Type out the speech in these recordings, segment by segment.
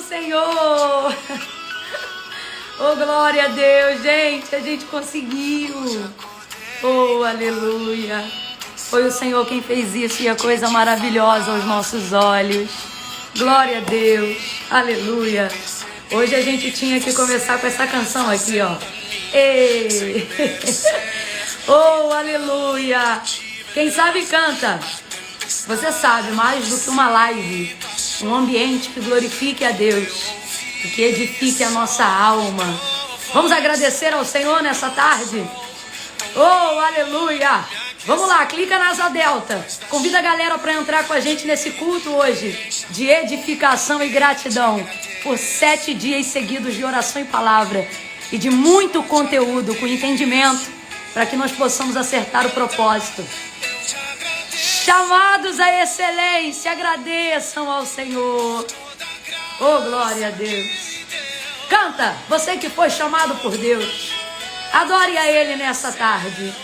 Senhor! Oh, glória a Deus, gente, a gente conseguiu. Oh, aleluia. Foi o Senhor quem fez isso e a coisa maravilhosa aos nossos olhos. Glória a Deus, aleluia. Hoje a gente tinha que começar com essa canção aqui, ó. Ei. Oh, aleluia. Quem sabe canta. Você sabe, mais do que uma live, um ambiente que glorifique a Deus e que edifique a nossa alma. Vamos agradecer ao Senhor nessa tarde? Oh, aleluia! Vamos lá, clica na asa delta. Convida a galera para entrar com a gente nesse culto hoje de edificação e gratidão por 7 dias seguidos de oração e palavra e de muito conteúdo com entendimento para que nós possamos acertar o propósito. Chamados à excelência, agradeçam ao Senhor. Oh, glória a Deus. Canta, você que foi chamado por Deus. Adore a Ele nessa tarde.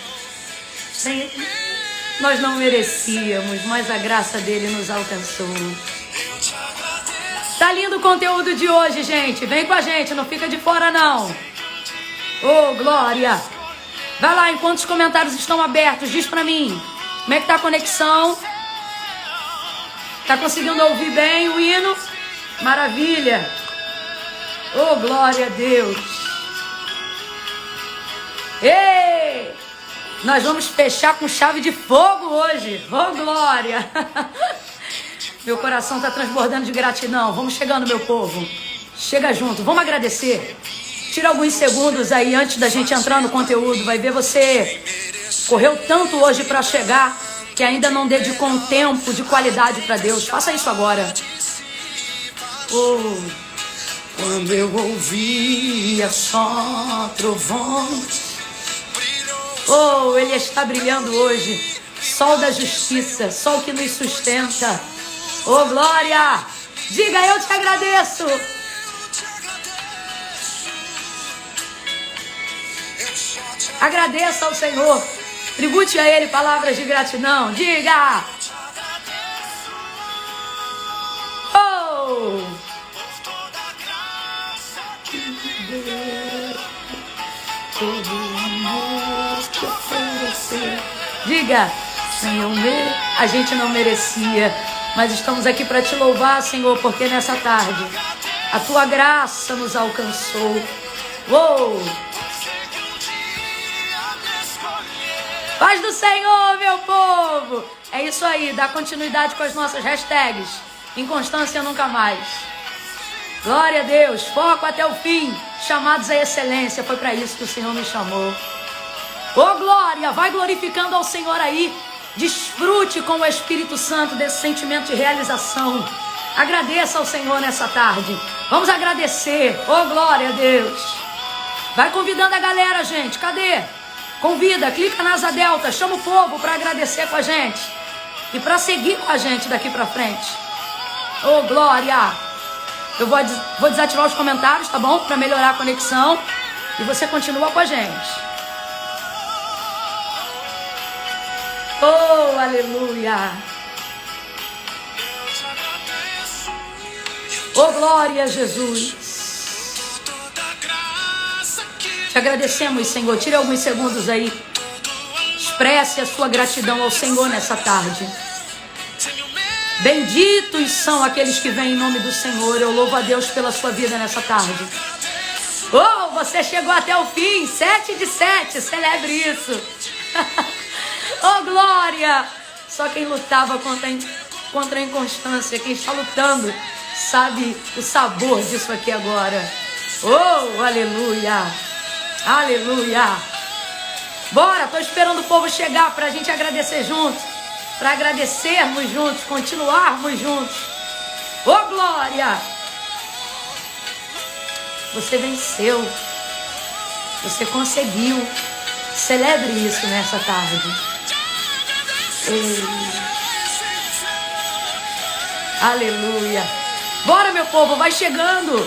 Nós não merecíamos, mas a graça dele nos alcançou. Tá lindo o conteúdo de hoje, gente. Vem com a gente, não fica de fora não. Oh, glória. Vai lá, enquanto os comentários estão abertos, diz pra mim. Como é que tá a conexão? Tá conseguindo ouvir bem o hino? Maravilha. Oh, glória a Deus. Ei! Nós vamos fechar com chave de fogo hoje. Oh, glória. Meu coração tá transbordando de gratidão. Vamos chegando, meu povo. Chega junto, vamos agradecer. Tira alguns segundos aí antes da gente entrar no conteúdo. Vai ver, você correu tanto hoje para chegar que ainda não dedicou um tempo de qualidade para Deus. Faça isso agora. Oh, quando eu ouvia só trovões. Oh, Ele está brilhando hoje. Sol da justiça, sol que nos sustenta. Oh, glória! Diga, eu te agradeço. Agradeça ao Senhor. Tribute a Ele palavras de gratidão. Diga! Oh! Diga! Senhor, a gente não merecia, mas estamos aqui para te louvar, Senhor, porque nessa tarde a Tua graça nos alcançou. Oh! Paz do Senhor, meu povo! É isso aí, dá continuidade com as nossas hashtags. Inconstância nunca mais. Glória a Deus, foco até o fim. Chamados à excelência, foi para isso que o Senhor nos chamou. Oh, glória! Vai glorificando ao Senhor aí. Desfrute com o Espírito Santo desse sentimento de realização. Agradeça ao Senhor nessa tarde. Vamos agradecer. Oh, glória a Deus. Vai convidando a galera, gente. Cadê? Convida, clica na asa delta, chama o povo para agradecer com a gente e para seguir com a gente daqui para frente. Oh, glória! Eu vou desativar os comentários, tá bom? Para melhorar a conexão e você continua com a gente. Oh, aleluia! Oh, glória a Jesus! Te agradecemos, Senhor. Tire alguns segundos aí. Expresse a sua gratidão ao Senhor nessa tarde. Benditos são aqueles que vêm em nome do Senhor. Eu louvo a Deus pela sua vida nessa tarde. Oh, você chegou até o fim. 7 de 7. Celebre isso. Oh, glória. Só quem lutava contra a inconstância, quem está lutando, sabe o sabor disso aqui agora. Oh, aleluia. Aleluia! Bora, tô esperando o povo chegar pra gente agradecer juntos, pra agradecermos juntos, continuarmos juntos. Oh, glória! Você venceu, você conseguiu. Celebre isso nessa tarde. Ei. Aleluia! Bora, meu povo, vai chegando,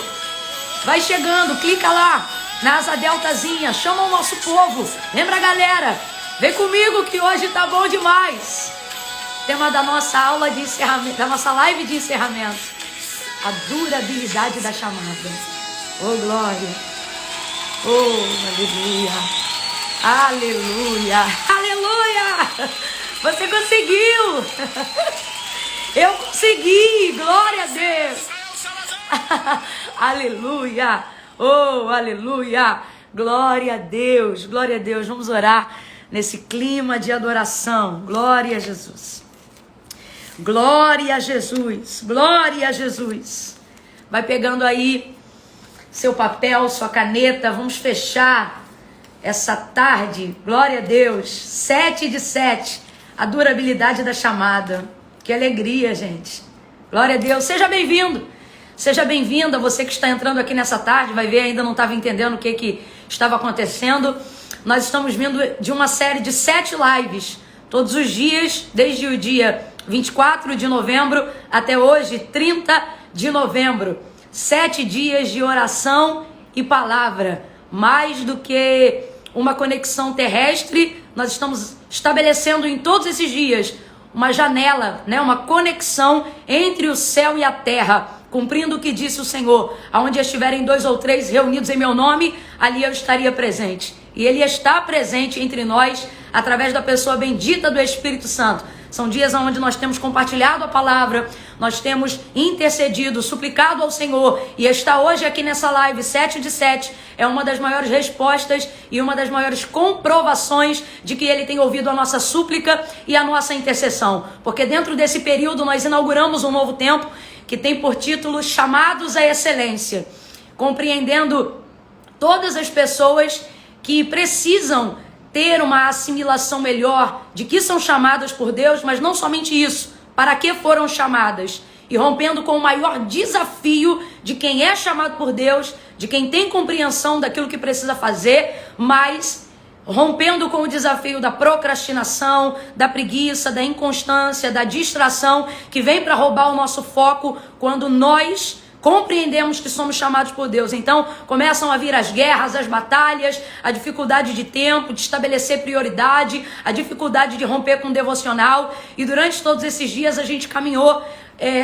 clica lá. Na asa deltazinha, chama o nosso povo. Lembra, galera? Vem comigo que hoje tá bom demais. Tema da nossa aula de encerramento, da nossa live de encerramento. a durabilidade da chamada. Oh, glória. Oh, aleluia. Aleluia. Aleluia. Você conseguiu. Eu consegui. Glória a Deus. Aleluia. Oh, aleluia. Glória a Deus. Glória a Deus. Vamos orar nesse clima de adoração. Glória a Jesus. Glória a Jesus. Glória a Jesus. Vai pegando aí seu papel, sua caneta. Vamos fechar essa tarde. Glória a Deus. 7/7. A durabilidade da chamada. Que alegria, gente. Glória a Deus. Seja bem-vindo. Seja bem-vinda. Você que está entrando aqui nessa tarde. Vai ver, ainda não estava entendendo o que estava acontecendo. Nós estamos vindo de uma série de 7 lives. Todos os dias, desde o dia 24 de novembro até hoje, 30 de novembro. 7 dias de oração e palavra. Mais do que uma conexão terrestre, nós estamos estabelecendo em todos esses dias uma janela, né? Uma conexão entre o céu e a terra, cumprindo o que disse o Senhor. Aonde estiverem 2 ou 3 reunidos em meu nome, ali eu estaria presente. E Ele está presente entre nós através da pessoa bendita do Espírito Santo. São dias onde nós temos compartilhado a palavra, nós temos intercedido, suplicado ao Senhor, e está hoje aqui nessa live 7/7, é uma das maiores respostas e uma das maiores comprovações de que Ele tem ouvido a nossa súplica e a nossa intercessão. Porque dentro desse período nós inauguramos um novo tempo que tem por título Chamados à Excelência, compreendendo todas as pessoas que precisam ter uma assimilação melhor de que são chamadas por Deus, mas não somente isso, para que foram chamadas, e rompendo com o maior desafio de quem é chamado por Deus, de quem tem compreensão daquilo que precisa fazer, mas rompendo com o desafio da procrastinação, da preguiça, da inconstância, da distração, que vem para roubar o nosso foco quando nós compreendemos que somos chamados por Deus. Então começam a vir as guerras, as batalhas, a dificuldade de tempo, de estabelecer prioridade, a dificuldade de romper com o devocional. E durante todos esses dias a gente caminhou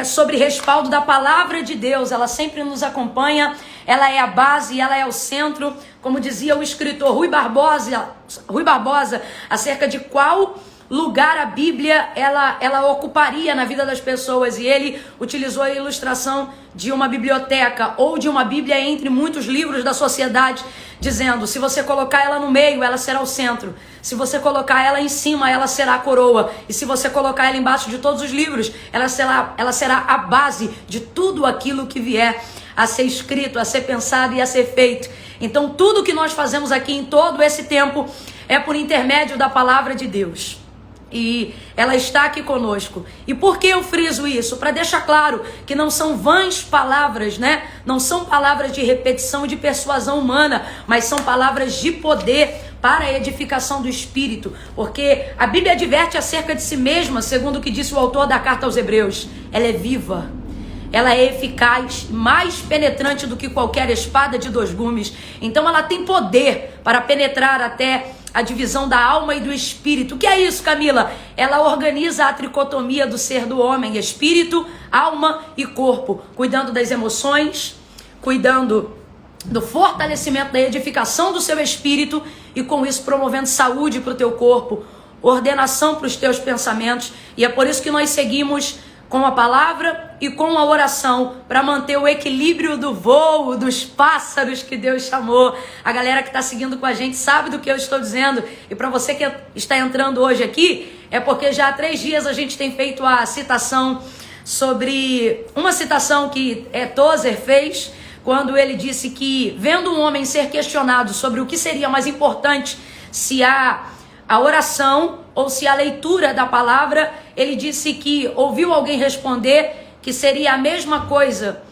sobre respaldo da palavra de Deus. Ela sempre nos acompanha, ela é a base, ela é o centro. Como dizia o escritor Rui Barbosa, acerca de qual lugar a Bíblia ela ocuparia na vida das pessoas, e ele utilizou a ilustração de uma biblioteca ou de uma Bíblia entre muitos livros da sociedade, dizendo: se você colocar ela no meio, ela será o centro; se você colocar ela em cima, ela será a coroa; e se você colocar ela embaixo de todos os livros, ela será a base de tudo aquilo que vier a ser escrito, a ser pensado e a ser feito. Então tudo que nós fazemos aqui em todo esse tempo é por intermédio da palavra de Deus. E ela está aqui conosco. E por que eu friso isso? Para deixar claro que não são vãs palavras, né? Não são palavras de repetição e de persuasão humana, mas são palavras de poder para a edificação do Espírito. Porque a Bíblia adverte acerca de si mesma, segundo o que disse o autor da carta aos Hebreus. Ela é viva, ela é eficaz, mais penetrante do que qualquer espada de 2 gumes. Então ela tem poder para penetrar até a divisão da alma e do espírito. O que é isso, Camila? Ela organiza a tricotomia do ser do homem: espírito, alma e corpo, cuidando das emoções, cuidando do fortalecimento, da edificação do seu espírito, e com isso promovendo saúde para o teu corpo, ordenação para os teus pensamentos. E é por isso que nós seguimos com a palavra e com a oração, para manter o equilíbrio do voo dos pássaros que Deus chamou. A galera que está seguindo com a gente sabe do que eu estou dizendo. E para você que está entrando hoje aqui, é porque já há 3 dias a gente tem feito a citação sobre uma citação que Tozer fez, quando ele disse que, vendo um homem ser questionado sobre o que seria mais importante, se a oração ou se a leitura da palavra, ele disse que ouviu alguém responder que seria a mesma coisa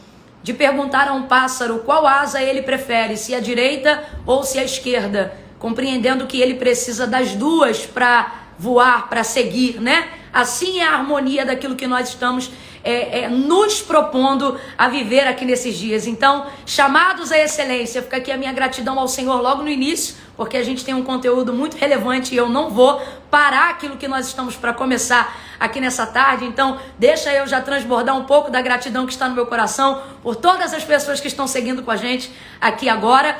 de perguntar a um pássaro qual asa ele prefere, se a direita ou se a esquerda, compreendendo que ele precisa das duas para voar, para seguir, né? Assim é a harmonia daquilo que nós estamos nos propondo a viver aqui nesses dias. Então, chamados à excelência, fica aqui a minha gratidão ao Senhor logo no início, porque a gente tem um conteúdo muito relevante e eu não vou parar aquilo que nós estamos para começar aqui nessa tarde. Então, deixa eu já transbordar um pouco da gratidão que está no meu coração por todas as pessoas que estão seguindo com a gente aqui agora.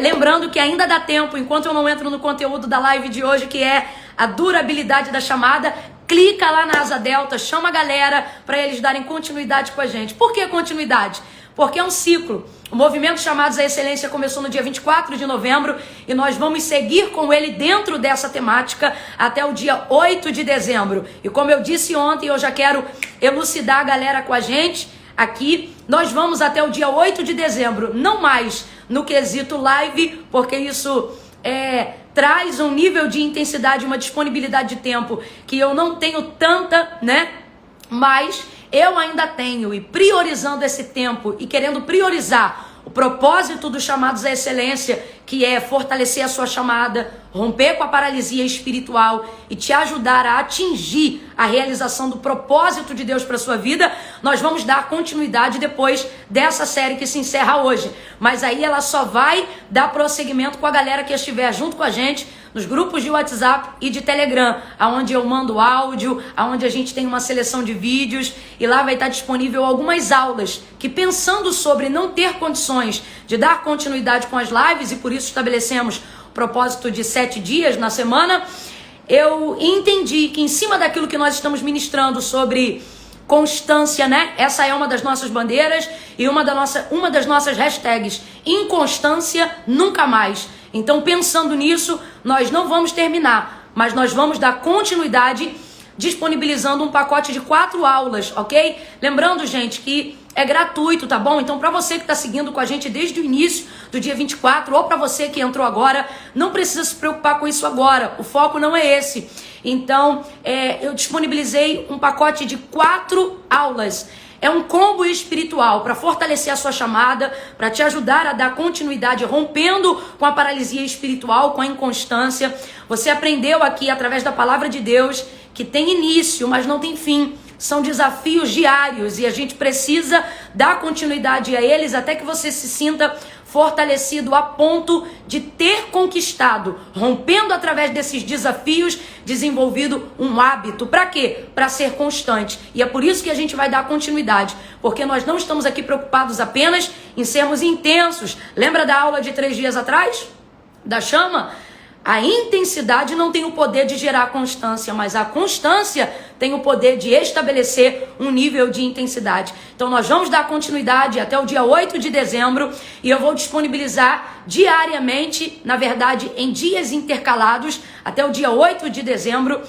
Lembrando que ainda dá tempo, enquanto eu não entro no conteúdo da live de hoje, que é a durabilidade da chamada, clica lá na Asa Delta, chama a galera para eles darem continuidade com a gente. Por que continuidade? Porque é um ciclo. O movimento Chamados à Excelência começou no dia 24 de novembro e nós vamos seguir com ele dentro dessa temática até o dia 8 de dezembro. E como eu disse ontem, eu já quero elucidar a galera com a gente aqui. Nós vamos até o dia 8 de dezembro, não mais no quesito live, porque isso traz um nível de intensidade, uma disponibilidade de tempo que eu não tenho tanta, né? Mas eu ainda tenho, e priorizando esse tempo e querendo priorizar o propósito dos Chamados à Excelência, que é fortalecer a sua chamada, romper com a paralisia espiritual e te ajudar a atingir a realização do propósito de Deus para a sua vida, nós vamos dar continuidade depois dessa série que se encerra hoje. Mas aí ela só vai dar prosseguimento com a galera que estiver junto com a gente nos grupos de WhatsApp e de Telegram, aonde eu mando áudio, aonde a gente tem uma seleção de vídeos e lá vai estar disponível algumas aulas que, pensando sobre não ter condições de dar continuidade com as lives, e por isso estabelecemos o propósito de 7 dias na semana, eu entendi que em cima daquilo que nós estamos ministrando sobre constância, né? Essa é uma das nossas bandeiras e uma das nossas hashtags, inconstância nunca mais. Então, pensando nisso, nós não vamos terminar, mas nós vamos dar continuidade disponibilizando um pacote de 4 aulas, ok? Lembrando, gente, que é gratuito, tá bom? Então, para você que está seguindo com a gente desde o início do dia 24, ou para você que entrou agora, não precisa se preocupar com isso agora. O foco não é esse. Então, eu disponibilizei um pacote de 4 aulas. É um combo espiritual para fortalecer a sua chamada, para te ajudar a dar continuidade, rompendo com a paralisia espiritual, com a inconstância. Você aprendeu aqui, através da palavra de Deus, que tem início, mas não tem fim. São desafios diários e a gente precisa dar continuidade a eles até que você se sinta fortalecido a ponto de ter conquistado, rompendo através desses desafios, desenvolvido um hábito. Para quê? Para ser constante. E é por isso que a gente vai dar continuidade, porque nós não estamos aqui preocupados apenas em sermos intensos. Lembra da aula de 3 dias atrás? Da chama? A intensidade não tem o poder de gerar constância, mas a constância tem o poder de estabelecer um nível de intensidade. Então nós vamos dar continuidade até o dia 8 de dezembro e eu vou disponibilizar diariamente, na verdade em dias intercalados, até o dia 8 de dezembro,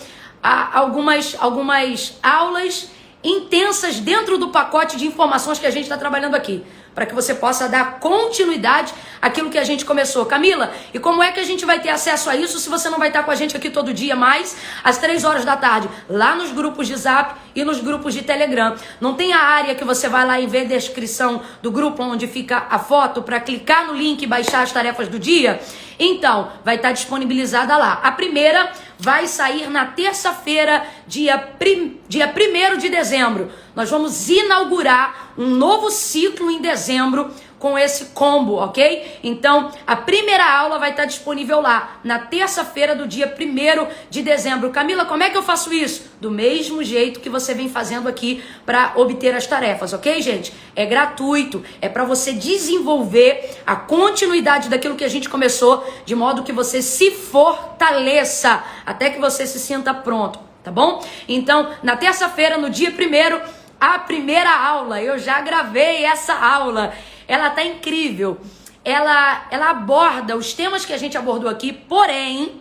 algumas aulas intensas dentro do pacote de informações que a gente está trabalhando aqui, para que você possa dar continuidade àquilo que a gente começou. Camila, e como é que a gente vai ter acesso a isso se você não vai estar com a gente aqui todo dia mais, às 3 horas da tarde, lá nos grupos de Zap e nos grupos de Telegram? Não tem a área que você vai lá e vê a descrição do grupo onde fica a foto para clicar no link e baixar as tarefas do dia? Então, vai estar disponibilizada lá. A primeira vai sair na terça-feira, dia 1º de dezembro. Nós vamos inaugurar um novo ciclo em dezembro com esse combo, ok? Então, a primeira aula vai estar disponível lá, na terça-feira do dia 1º de dezembro. Camila, como é que eu faço isso? Do mesmo jeito que você vem fazendo aqui para obter as tarefas, ok, gente? É gratuito, é para você desenvolver a continuidade daquilo que a gente começou, de modo que você se fortaleça, até que você se sinta pronto, tá bom? Então, na terça-feira, no dia 1º, a primeira aula, eu já gravei essa aula. Ela tá incrível, ela aborda os temas que a gente abordou aqui, porém,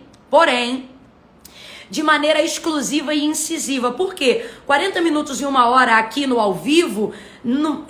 de maneira exclusiva e incisiva. Por quê? 40 minutos e 1 hora aqui no ao vivo,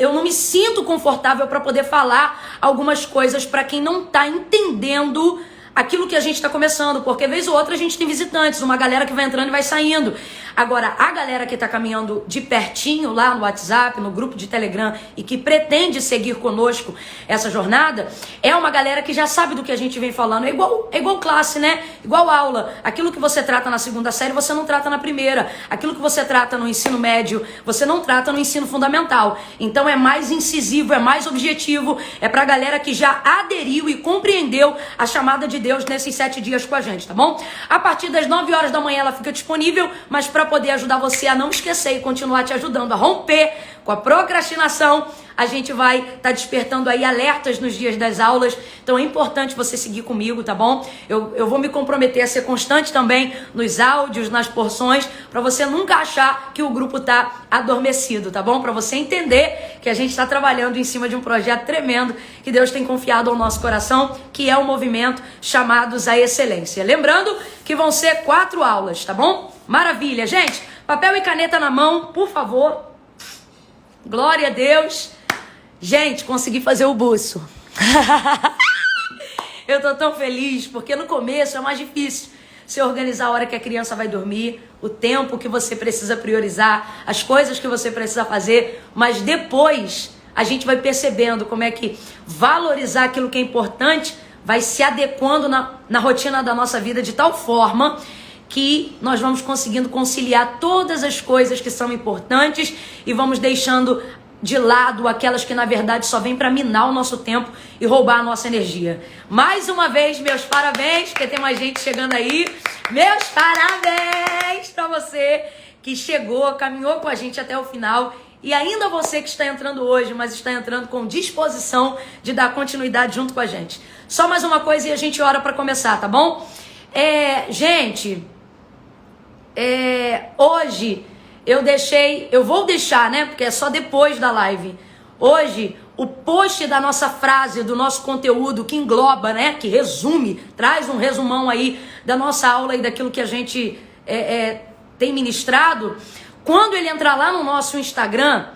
eu não me sinto confortável para poder falar algumas coisas para quem não tá entendendo aquilo que a gente está começando, porque vez ou outra a gente tem visitantes, uma galera que vai entrando e vai saindo. Agora, a galera que está caminhando de pertinho lá no WhatsApp, no grupo de Telegram e que pretende seguir conosco essa jornada, é uma galera que já sabe do que a gente vem falando. É igual classe, né? Igual aula. Aquilo que você trata na 2ª série, você não trata na 1ª. Aquilo que você trata no ensino médio, você não trata no ensino fundamental. Então é mais incisivo, é mais objetivo, é para a galera que já aderiu e compreendeu a chamada de Deus nesses 7 dias com a gente, tá bom? A partir das 9 horas da manhã ela fica disponível, mas para poder ajudar você a não esquecer e continuar te ajudando a romper com a procrastinação, a gente vai estar despertando aí alertas nos dias das aulas. Então é importante você seguir comigo, tá bom? Eu vou me comprometer a ser constante também nos áudios, nas porções, para você nunca achar que o grupo tá adormecido, tá bom? Para você entender que a gente está trabalhando em cima de um projeto tremendo que Deus tem confiado ao nosso coração, que é o movimento Chamados à Excelência. Lembrando que vão ser 4 aulas, tá bom? Maravilha, gente. Papel e caneta na mão, por favor. Glória a Deus. Gente, consegui fazer o buço. Eu tô tão feliz, porque no começo é mais difícil você organizar a hora que a criança vai dormir, o tempo que você precisa priorizar, as coisas que você precisa fazer, mas depois a gente vai percebendo como é que valorizar aquilo que é importante vai se adequando na rotina da nossa vida de tal forma que nós vamos conseguindo conciliar todas as coisas que são importantes e vamos deixando de lado aquelas que na verdade só vêm para minar o nosso tempo e roubar a nossa energia. Mais uma vez, meus parabéns, porque tem mais gente chegando aí. Meus parabéns para você que chegou, caminhou com a gente até o final. E ainda você que está entrando hoje, mas está entrando com disposição de dar continuidade junto com a gente. Só mais uma coisa e a gente ora para começar, tá bom? Hoje eu vou deixar, né? Porque é só depois da live. Hoje, o post da nossa frase, do nosso conteúdo, que engloba, né? Que resume, traz um resumão aí da nossa aula e daquilo que a gente tem ministrado. Quando ele entrar lá no nosso Instagram,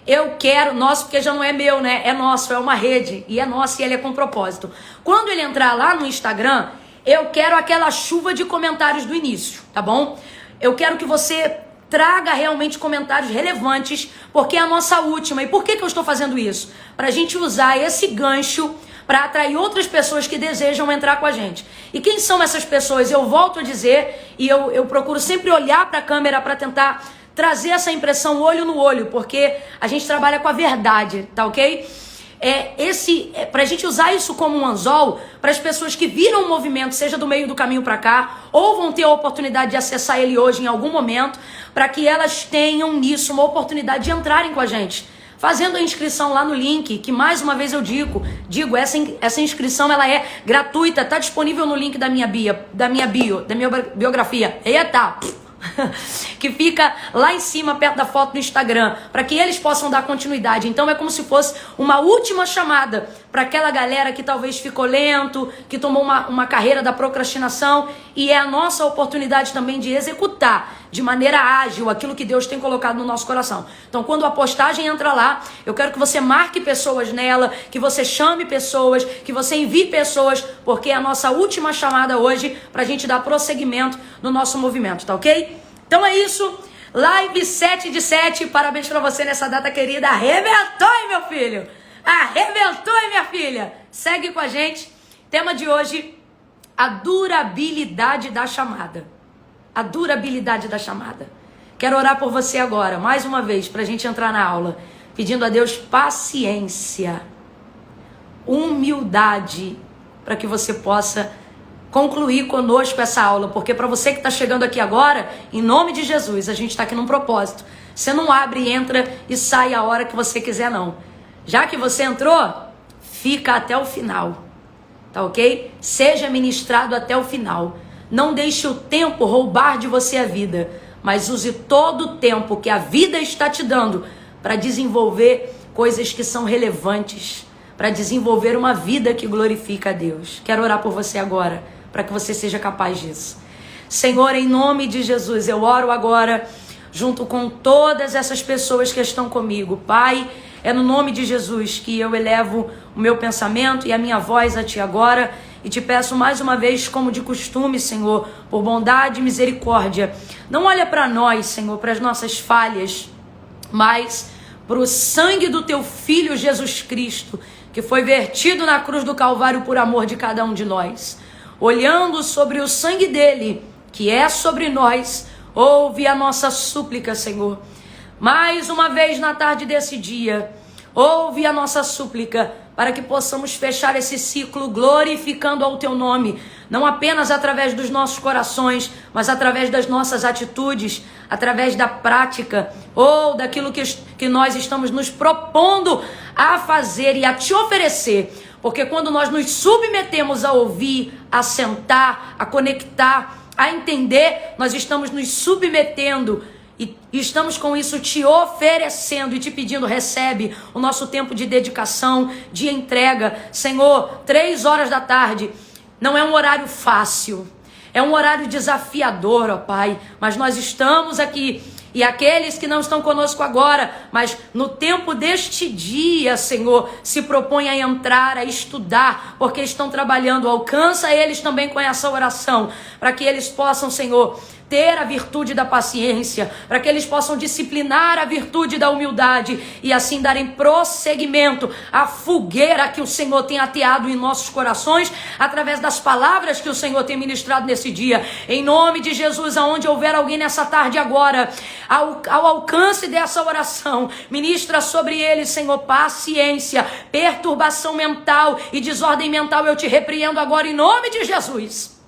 eu quero, nosso, porque já não é meu, né? É nosso, é uma rede. E é nosso e ele é com propósito. Quando ele entrar lá no Instagram, eu quero aquela chuva de comentários do início, tá bom? Eu quero que você traga realmente comentários relevantes, porque é a nossa última. E por que eu estou fazendo isso? Para a gente usar esse gancho para atrair outras pessoas que desejam entrar com a gente. E quem são essas pessoas? Eu volto a dizer, e eu procuro sempre olhar para a câmera para tentar trazer essa impressão olho no olho, porque a gente trabalha com a verdade, tá ok? Pra gente usar isso como um anzol para as pessoas que viram o movimento, seja do meio do caminho para cá, ou vão ter a oportunidade de acessar ele hoje em algum momento, para que elas tenham nisso uma oportunidade de entrarem com a gente, fazendo a inscrição lá no link, que mais uma vez eu digo, essa inscrição ela é gratuita, tá disponível no link da minha biografia. Eita! Que fica lá em cima, perto da foto do Instagram, para que eles possam dar continuidade. Então é como se fosse uma última chamada para aquela galera que talvez ficou lento, que tomou uma carreira da procrastinação, e é a nossa oportunidade também de executar de maneira ágil aquilo que Deus tem colocado no nosso coração. Então quando a postagem entra lá, eu quero que você marque pessoas nela, que você chame pessoas, que você envie pessoas, porque é a nossa última chamada hoje para a gente dar prosseguimento no nosso movimento, tá ok? Então é isso, live 7/7, parabéns pra você nessa data querida, arrebentou, hein, meu filho? Arrebentou, hein, minha filha? Segue com a gente, tema de hoje, a durabilidade da chamada. A durabilidade da chamada. Quero orar por você agora, mais uma vez, pra gente entrar na aula, pedindo a Deus paciência, humildade, para que você possa concluir conosco essa aula, porque para você que está chegando aqui agora, em nome de Jesus, a gente está aqui num propósito. Você não abre, entra e sai a hora que você quiser, não. Já que você entrou, fica até o final, tá ok? Seja ministrado até o final. Não deixe o tempo roubar de você a vida, mas use todo o tempo que a vida está te dando para desenvolver coisas que são relevantes, para desenvolver uma vida que glorifica a Deus. Quero orar por você agora, para que você seja capaz disso. Senhor, em nome de Jesus, eu oro agora junto com todas essas pessoas que estão comigo. Pai, é no nome de Jesus que eu elevo o meu pensamento e a minha voz a Ti agora e te peço mais uma vez, como de costume, Senhor, por bondade e misericórdia, não olha para nós, Senhor, para as nossas falhas, mas para o sangue do Teu Filho Jesus Cristo, que foi vertido na cruz do Calvário por amor de cada um de nós. Olhando sobre o sangue dele, que é sobre nós, ouve a nossa súplica, Senhor. Mais uma vez na tarde desse dia, ouve a nossa súplica, para que possamos fechar esse ciclo glorificando ao Teu nome, não apenas através dos nossos corações, mas através das nossas atitudes, através da prática, ou daquilo que nós estamos nos propondo a fazer e a te oferecer. Porque quando nós nos submetemos a ouvir, a sentar, a conectar, a entender, nós estamos nos submetendo e estamos com isso te oferecendo e te pedindo, recebe o nosso tempo de dedicação, de entrega. Senhor, 3 horas da tarde não é um horário fácil, é um horário desafiador, ó Pai, mas nós estamos aqui. E aqueles que não estão conosco agora, mas no tempo deste dia, Senhor, se propõem a entrar, a estudar, porque estão trabalhando. Alcança eles também com essa oração, para que eles possam, Senhor, ter a virtude da paciência, para que eles possam disciplinar a virtude da humildade e assim darem prosseguimento à fogueira que o Senhor tem ateado em nossos corações, através das palavras que o Senhor tem ministrado nesse dia. Em nome de Jesus, aonde houver alguém nessa tarde agora, ao alcance dessa oração, ministra sobre eles, Senhor, paciência, perturbação mental e desordem mental. Eu te repreendo agora em nome de Jesus.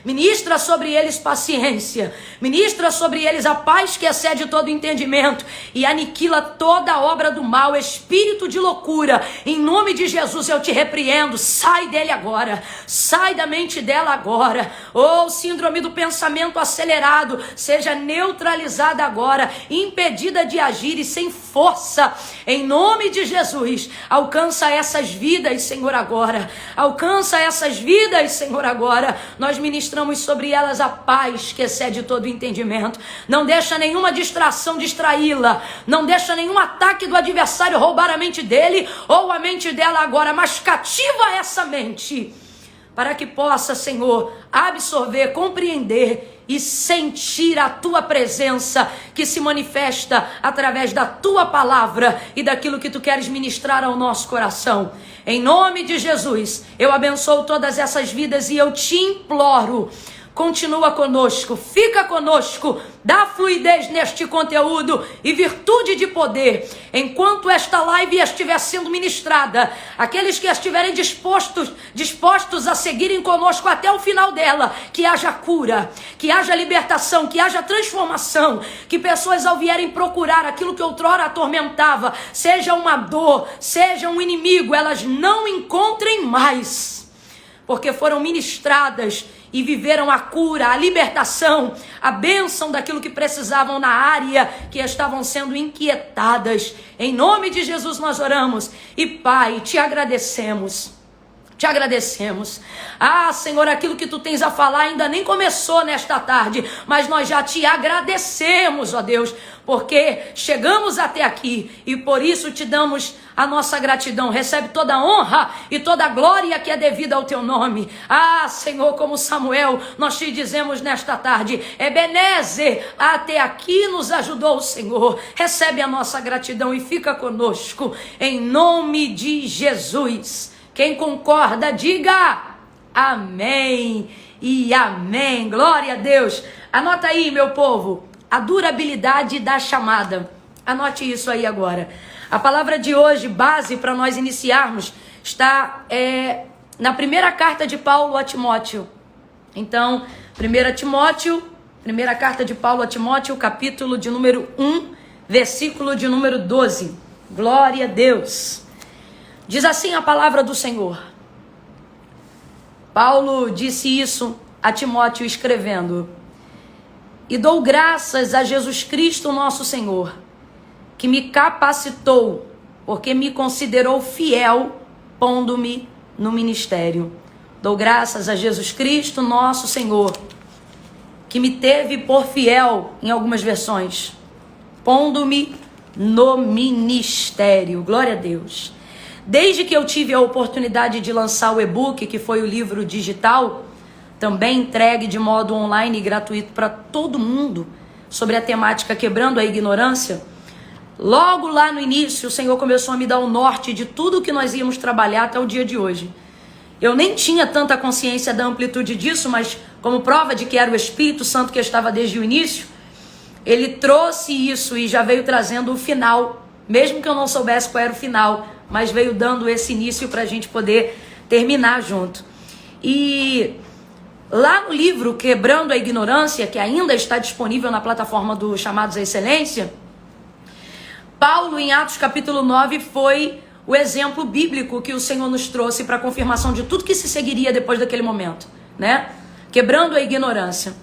Ministra sobre eles paciência, ministra sobre eles a paz que excede todo entendimento e aniquila toda obra do mal, espírito de loucura. Em nome de Jesus eu te repreendo, sai dele agora, sai da mente dela agora. Síndrome do pensamento acelerado, seja neutralizada agora, impedida de agir e sem força. Em nome de Jesus, alcança essas vidas, Senhor, agora. Alcança essas vidas, Senhor, agora. Nós ministramos sobre elas a paz que excede todo entendimento. Não deixa nenhuma distração distraí-la. Não deixa nenhum ataque do adversário roubar a mente dele ou a mente dela agora, mas cativa essa mente para que possa, Senhor, absorver, compreender e sentir a tua presença que se manifesta através da tua palavra e daquilo que tu queres ministrar ao nosso coração. Em nome de Jesus, eu abençoo todas essas vidas e eu te imploro, continua conosco, fica conosco, dá fluidez neste conteúdo e virtude de poder. Enquanto esta live estiver sendo ministrada, aqueles que estiverem dispostos a seguirem conosco até o final dela, que haja cura, que haja libertação, que haja transformação, que pessoas ao vierem procurar aquilo que outrora atormentava, seja uma dor, seja um inimigo, elas não encontrem mais, porque foram ministradas e viveram a cura, a libertação, a bênção daquilo que precisavam na área que estavam sendo inquietadas. Em nome de Jesus nós oramos e Pai, te agradecemos. Te agradecemos. Senhor, aquilo que tu tens a falar ainda nem começou nesta tarde, mas nós já te agradecemos, ó Deus, porque chegamos até aqui e por isso te damos a nossa gratidão. Recebe toda a honra e toda a glória que é devida ao teu nome. Senhor, como Samuel, nós te dizemos nesta tarde, Ebenezer, até aqui nos ajudou o Senhor. Recebe a nossa gratidão e fica conosco, em nome de Jesus. Quem concorda, diga amém e amém. Glória a Deus. Anota aí, meu povo, a durabilidade da chamada. Anote isso aí agora. A palavra de hoje, base para nós iniciarmos, está na primeira carta de Paulo a Timóteo. Então, primeira carta de Paulo a Timóteo, capítulo de número 1, versículo de número 12. Glória a Deus. Diz assim a palavra do Senhor. Paulo disse isso a Timóteo escrevendo: E dou graças a Jesus Cristo nosso Senhor, que me capacitou, porque me considerou fiel, pondo-me no ministério. Dou graças a Jesus Cristo nosso Senhor, que me teve por fiel, em algumas versões, pondo-me no ministério. Glória a Deus. Desde que eu tive a oportunidade de lançar o e-book, que foi o livro digital, também entregue de modo online e gratuito para todo mundo, sobre a temática Quebrando a Ignorância, logo lá no início o Senhor começou a me dar o norte de tudo que nós íamos trabalhar até o dia de hoje. Eu nem tinha tanta consciência da amplitude disso, mas como prova de que era o Espírito Santo que estava desde o início, ele trouxe isso e já veio trazendo o final, mesmo que eu não soubesse qual era o final, mas veio dando esse início para a gente poder terminar junto. E Lá no livro Quebrando a Ignorância, que ainda está disponível na plataforma do Chamados à Excelência, Paulo, em Atos capítulo 9, foi o exemplo bíblico que o Senhor nos trouxe para a confirmação de tudo que se seguiria depois daquele momento, né? Quebrando a ignorância.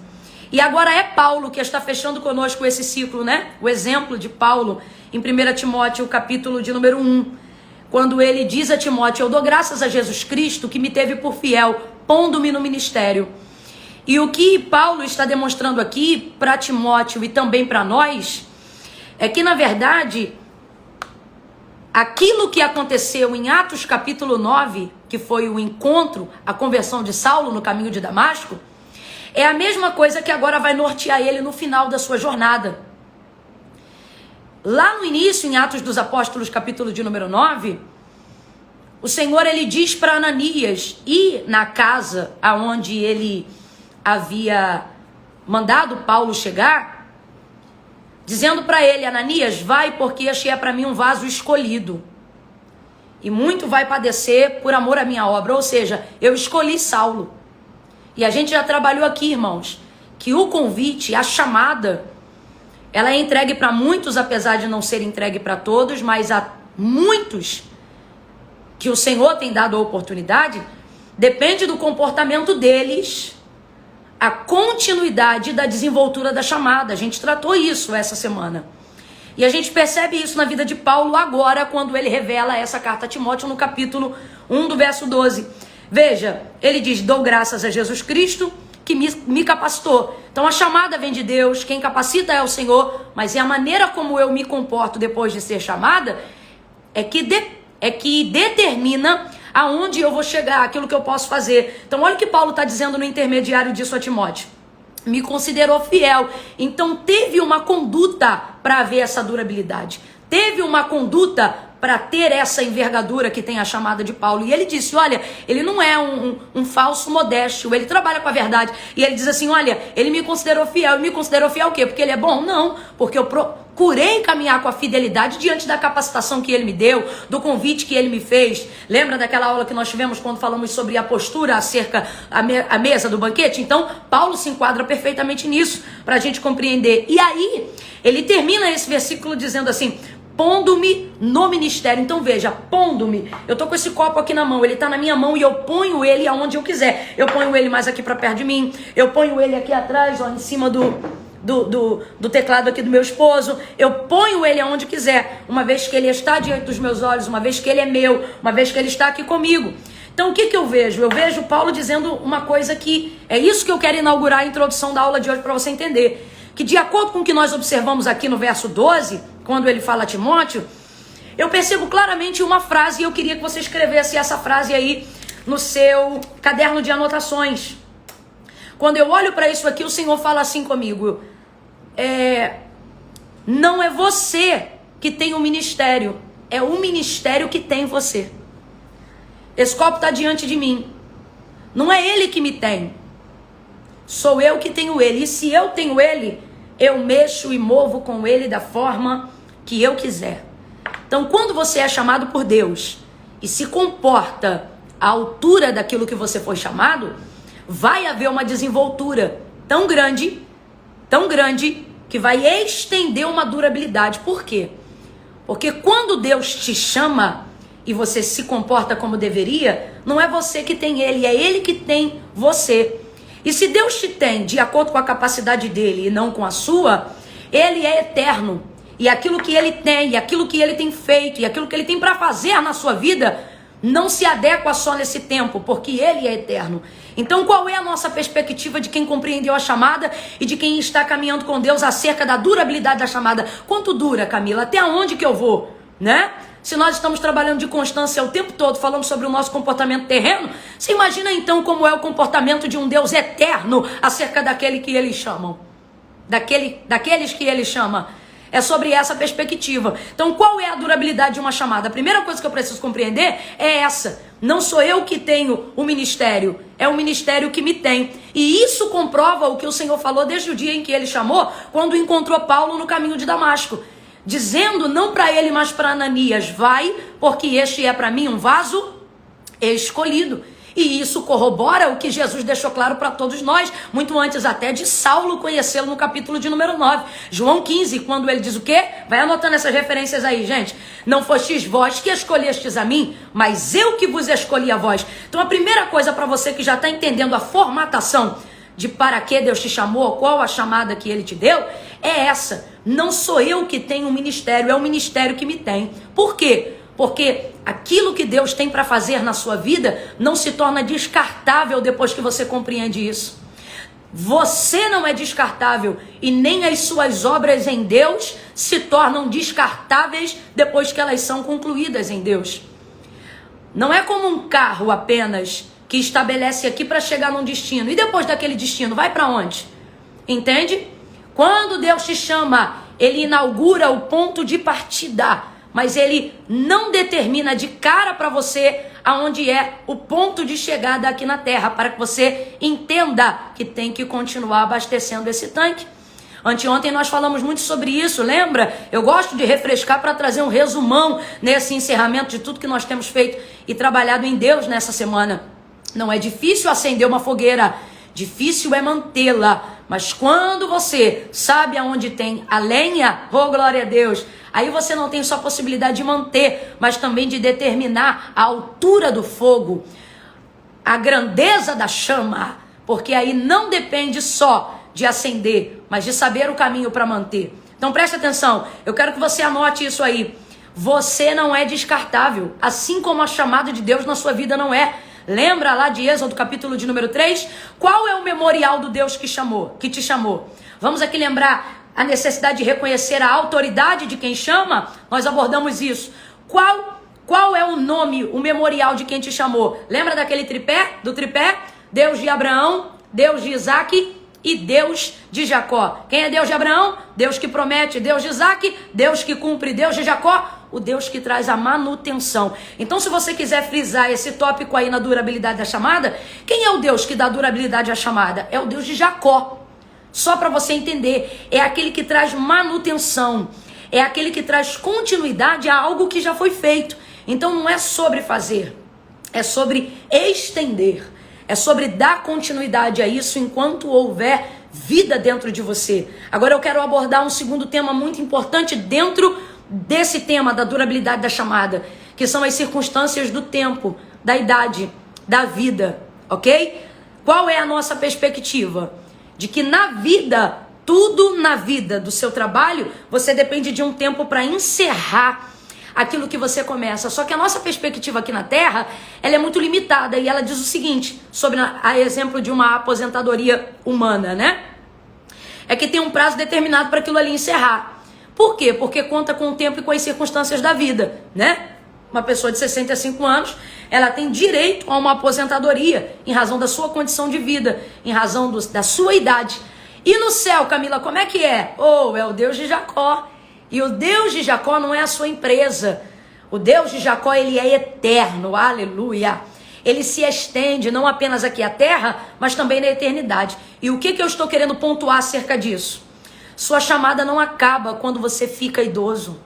E agora é Paulo que está fechando conosco esse ciclo, né? O exemplo de Paulo em 1 Timóteo, capítulo de número 1, quando ele diz a Timóteo: eu dou graças a Jesus Cristo que me teve por fiel, pondo-me no ministério. E o que Paulo está demonstrando aqui para Timóteo e também para nós é que, na verdade, aquilo que aconteceu em Atos capítulo 9, que foi o encontro, a conversão de Saulo no caminho de Damasco, é a mesma coisa que agora vai nortear ele no final da sua jornada. Lá no início, em Atos dos Apóstolos, capítulo de número 9, o Senhor, ele diz para Ananias ir na casa aonde ele havia mandado Paulo chegar, dizendo para ele: Ananias, vai, porque este é para mim um vaso escolhido, e muito vai padecer por amor à minha obra. Ou seja, eu escolhi Saulo. E a gente já trabalhou aqui, irmãos, que o convite, a chamada, ela é entregue para muitos, apesar de não ser entregue para todos, mas a muitos que o Senhor tem dado a oportunidade, depende do comportamento deles, a continuidade da desenvoltura da chamada. A gente tratou isso essa semana. E a gente percebe isso na vida de Paulo agora, quando ele revela essa carta a Timóteo no capítulo 1 do verso 12. Veja, ele diz: dou graças a Jesus Cristo que me capacitou. Então a chamada vem de Deus, quem capacita é o Senhor, mas é a maneira como eu me comporto depois de ser chamada é que determina aonde eu vou chegar, aquilo que eu posso fazer. Então olha o que Paulo está dizendo no intermediário disso a Timóteo: me considerou fiel. Então teve uma conduta para haver essa durabilidade, teve uma conduta para ter essa envergadura que tem a chamada de Paulo. E ele disse: olha, ele não é um falso modesto, ele trabalha com a verdade. E ele diz assim: olha, ele me considerou fiel. E me considerou fiel o quê? Porque ele é bom? Não, porque eu procurei caminhar com a fidelidade diante da capacitação que ele me deu, do convite que ele me fez. Lembra daquela aula que nós tivemos quando falamos sobre a postura acerca a mesa do banquete? Então Paulo se enquadra perfeitamente nisso, para a gente compreender. E aí ele termina esse versículo dizendo assim: pondo-me no ministério. Então veja, pondo-me, eu tô com esse copo aqui na mão, ele tá na minha mão e eu ponho ele aonde eu quiser. Eu ponho ele mais aqui para perto de mim, eu ponho ele aqui atrás, ó, em cima do teclado aqui do meu esposo. Eu ponho ele aonde quiser, uma vez que ele está diante dos meus olhos, uma vez que ele é meu, uma vez que ele está aqui comigo. Então o que eu vejo? Eu vejo Paulo dizendo uma coisa que é isso que eu quero inaugurar a introdução da aula de hoje para você entender. Que de acordo com o que nós observamos aqui no verso 12, quando ele fala a Timóteo, eu percebo claramente uma frase, e eu queria que você escrevesse essa frase aí no seu caderno de anotações. Quando eu olho para isso aqui, o Senhor fala assim comigo: não é você que tem o ministério, é o ministério que tem você. Esse copo está diante de mim, não é ele que me tem, sou eu que tenho ele. E se eu tenho ele, eu mexo e movo com ele da forma que eu quiser. Então, quando você é chamado por Deus e se comporta à altura daquilo que você foi chamado, vai haver uma desenvoltura tão grande, que vai estender uma durabilidade. Por quê? Porque quando Deus te chama e você se comporta como deveria, não é você que tem ele, é ele que tem você. E se Deus te tem de acordo com a capacidade dele e não com a sua, ele é eterno. E aquilo que ele tem, e aquilo que ele tem feito, e aquilo que ele tem para fazer na sua vida, não se adequa só nesse tempo, porque ele é eterno. Então qual é a nossa perspectiva de quem compreendeu a chamada e de quem está caminhando com Deus acerca da durabilidade da chamada? Quanto dura, Camila? Até onde que eu vou? Né? Se nós estamos trabalhando de constância o tempo todo, falando sobre o nosso comportamento terreno, você imagina então como é o comportamento de um Deus eterno acerca daquele que eles chamam, daqueles que ele chama. É sobre essa perspectiva. Então qual é a durabilidade de uma chamada? A primeira coisa que eu preciso compreender é essa: não sou eu que tenho o ministério, é o ministério que me tem. E isso comprova o que o Senhor falou desde o dia em que ele chamou, quando encontrou Paulo no caminho de Damasco, dizendo não para ele, mas para Ananias: vai, porque este é para mim um vaso escolhido. E isso corrobora o que Jesus deixou claro para todos nós, muito antes até de Saulo conhecê-lo no capítulo de número 9. João 15, quando ele diz o quê? Vai anotando essas referências aí, gente. Não fostes vós que escolhestes a mim, mas eu que vos escolhi a vós. Então a primeira coisa para você que já está entendendo a formatação de para que Deus te chamou, qual a chamada que ele te deu, é essa. Não sou eu que tenho um ministério, é o ministério que me tem. Por quê? Porque aquilo que Deus tem para fazer na sua vida não se torna descartável depois que você compreende isso. Você não é descartável e nem as suas obras em Deus se tornam descartáveis depois que elas são concluídas em Deus. Não é como um carro apenas que estabelece aqui para chegar num destino e depois daquele destino vai para onde? Entende? Quando Deus te chama, ele inaugura o ponto de partida, mas ele não determina de cara para você aonde é o ponto de chegada aqui na terra, para que você entenda que tem que continuar abastecendo esse tanque. Anteontem nós falamos muito sobre isso, lembra? Eu gosto de refrescar para trazer um resumão nesse encerramento de tudo que nós temos feito e trabalhado em Deus nessa semana. Não é difícil acender uma fogueira, difícil é mantê-la. Mas quando você sabe aonde tem a lenha, oh glória a Deus, aí você não tem só a possibilidade de manter, mas também de determinar a altura do fogo, a grandeza da chama, porque aí não depende só de acender, mas de saber o caminho para manter. Então preste atenção, eu quero que você anote isso aí. Você não é descartável, assim como a chamada de Deus na sua vida não é. Lembra lá de Êxodo, capítulo de número 3? Qual é o memorial do Deus que te chamou? Vamos aqui lembrar a necessidade de reconhecer a autoridade de quem chama? Nós abordamos isso. Qual é o nome, o memorial de quem te chamou? Lembra daquele tripé? Do tripé? Deus de Abraão, Deus de Isaac e Deus de Jacó. Quem é Deus de Abraão? Deus que promete. Deus de Isaac? Deus que cumpre. Deus de Jacó? O Deus que traz a manutenção. Então, se você quiser frisar esse tópico aí na durabilidade da chamada, quem é o Deus que dá durabilidade à chamada? É o Deus de Jacó. Só para você entender, é aquele que traz manutenção, é aquele que traz continuidade a algo que já foi feito. Então, não é sobre fazer, é sobre estender, é sobre dar continuidade a isso enquanto houver vida dentro de você. Agora eu quero abordar um segundo tema muito importante dentro desse tema da durabilidade da chamada, que são as circunstâncias do tempo, da idade, da vida, ok? Qual é a nossa perspectiva? De que na vida, tudo na vida do seu trabalho, você depende de um tempo para encerrar aquilo que você começa. Só que a nossa perspectiva aqui na Terra, ela é muito limitada e ela diz o seguinte, sobre a exemplo de uma aposentadoria humana, né? É que tem um prazo determinado para aquilo ali encerrar. Por quê? Porque conta com o tempo e com as circunstâncias da vida, né? Uma pessoa de 65 anos, ela tem direito a uma aposentadoria em razão da sua condição de vida, em razão da sua idade. E no céu, Camila, como é que é? Oh, é o Deus de Jacó. E o Deus de Jacó não é a sua empresa. O Deus de Jacó, ele é eterno, aleluia. Ele se estende não apenas aqui à terra, mas também na eternidade. E o que eu estou querendo pontuar acerca disso? Sua chamada não acaba quando você fica idoso.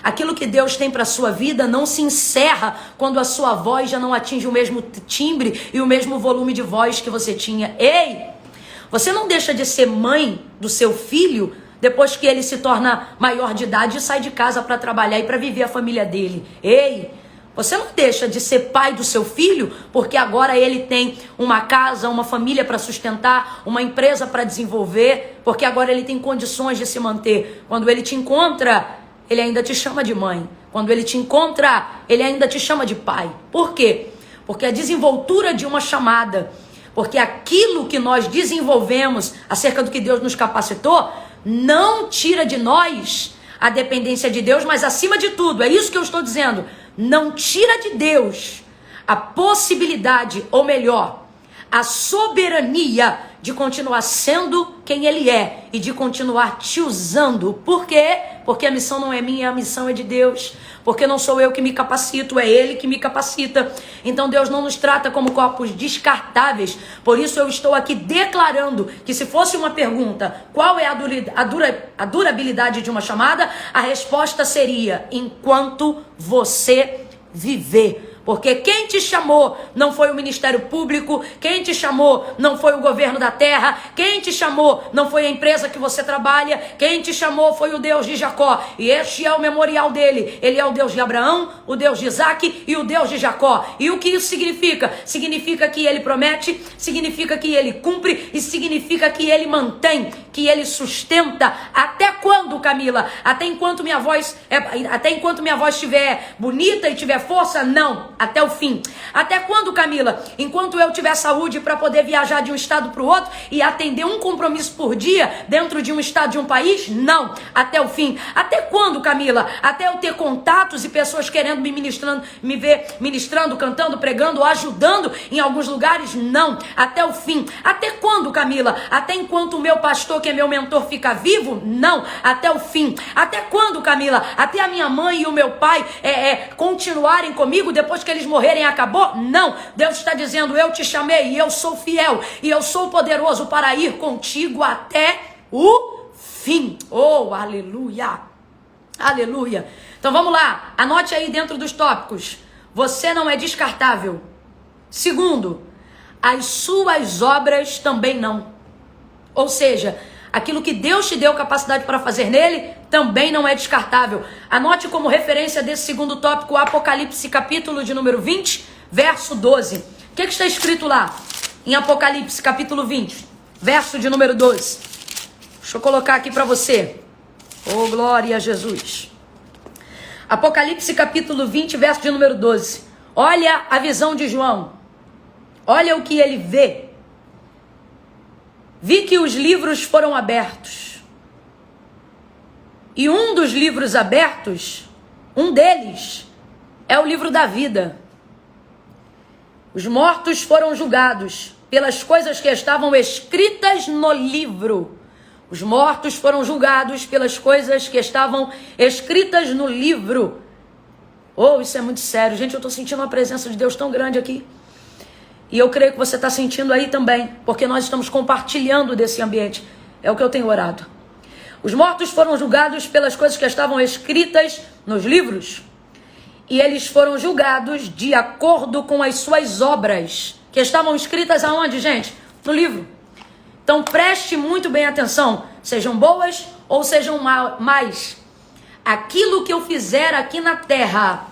Aquilo que Deus tem para a sua vida não se encerra quando a sua voz já não atinge o mesmo timbre e o mesmo volume de voz que você tinha. Ei, você não deixa de ser mãe do seu filho depois que ele se torna maior de idade e sai de casa para trabalhar e para viver a família dele. Ei, você não deixa de ser pai do seu filho porque agora ele tem uma casa, uma família para sustentar, uma empresa para desenvolver, porque agora ele tem condições de se manter. Quando ele te encontra, ele ainda te chama de mãe. Quando ele te encontra, ele ainda te chama de pai. Por quê? Porque a desenvoltura de uma chamada, porque aquilo que nós desenvolvemos acerca do que Deus nos capacitou, não tira de nós a dependência de Deus, mas acima de tudo, é isso que eu estou dizendo, não tira de Deus a possibilidade, ou melhor, a soberania de continuar sendo quem Ele é e de continuar te usando. Por quê? Porque a missão não é minha, a missão é de Deus. Porque não sou eu que me capacito, é Ele que me capacita. Então Deus não nos trata como corpos descartáveis. Por isso eu estou aqui declarando que se fosse uma pergunta, qual é a durabilidade de uma chamada? A resposta seria, enquanto você viver. Porque quem te chamou não foi o Ministério Público, quem te chamou não foi o governo da terra, quem te chamou não foi a empresa que você trabalha, quem te chamou foi o Deus de Jacó. E este é o memorial dele. Ele é o Deus de Abraão, o Deus de Isaac e o Deus de Jacó. E o que isso significa? Significa que ele promete, significa que ele cumpre e significa que ele mantém, que ele sustenta. Até quando, Camila? Até enquanto minha voz estiver bonita e tiver força? Não. Até o fim. Até quando, Camila? Enquanto eu tiver saúde para poder viajar de um estado para o outro e atender um compromisso por dia dentro de um estado, de um país? Não. Até o fim. Até quando, Camila? Até eu ter contatos e pessoas querendo me ver ministrando, cantando, pregando, ajudando em alguns lugares? Não. Até o fim. Até quando, Camila? Até enquanto o meu pastor, que é meu mentor, fica vivo? Não. Até o fim. Até quando, Camila? Até a minha mãe e o meu pai continuarem comigo depois que eles morrerem, acabou? Não. Deus está dizendo: eu te chamei e eu sou fiel e eu sou poderoso para ir contigo até o fim. Oh, aleluia. Aleluia. Então vamos lá. Anote aí dentro dos tópicos. Você não é descartável. Segundo, as suas obras também não. Ou seja, aquilo que Deus te deu capacidade para fazer nele também não é descartável. Anote como referência desse segundo tópico Apocalipse, capítulo de número 20, verso 12. O que está escrito lá? Em Apocalipse, capítulo 20, verso de número 12. Deixa eu colocar aqui para você. Oh, glória a Jesus. Apocalipse, capítulo 20, verso de número 12. Olha a visão de João. Olha o que ele vê. Vi que os livros foram abertos. E um dos livros abertos, um deles, é o livro da vida. Os mortos foram julgados pelas coisas que estavam escritas no livro. Os mortos foram julgados pelas coisas que estavam escritas no livro. Oh, isso é muito sério. Gente, eu estou sentindo uma presença de Deus tão grande aqui. E eu creio que você está sentindo aí também, porque nós estamos compartilhando desse ambiente. É o que eu tenho orado. Os mortos foram julgados pelas coisas que estavam escritas nos livros. E eles foram julgados de acordo com as suas obras, que estavam escritas aonde, gente? No livro. Então preste muito bem atenção, sejam boas ou sejam más. Aquilo que eu fizer aqui na terra,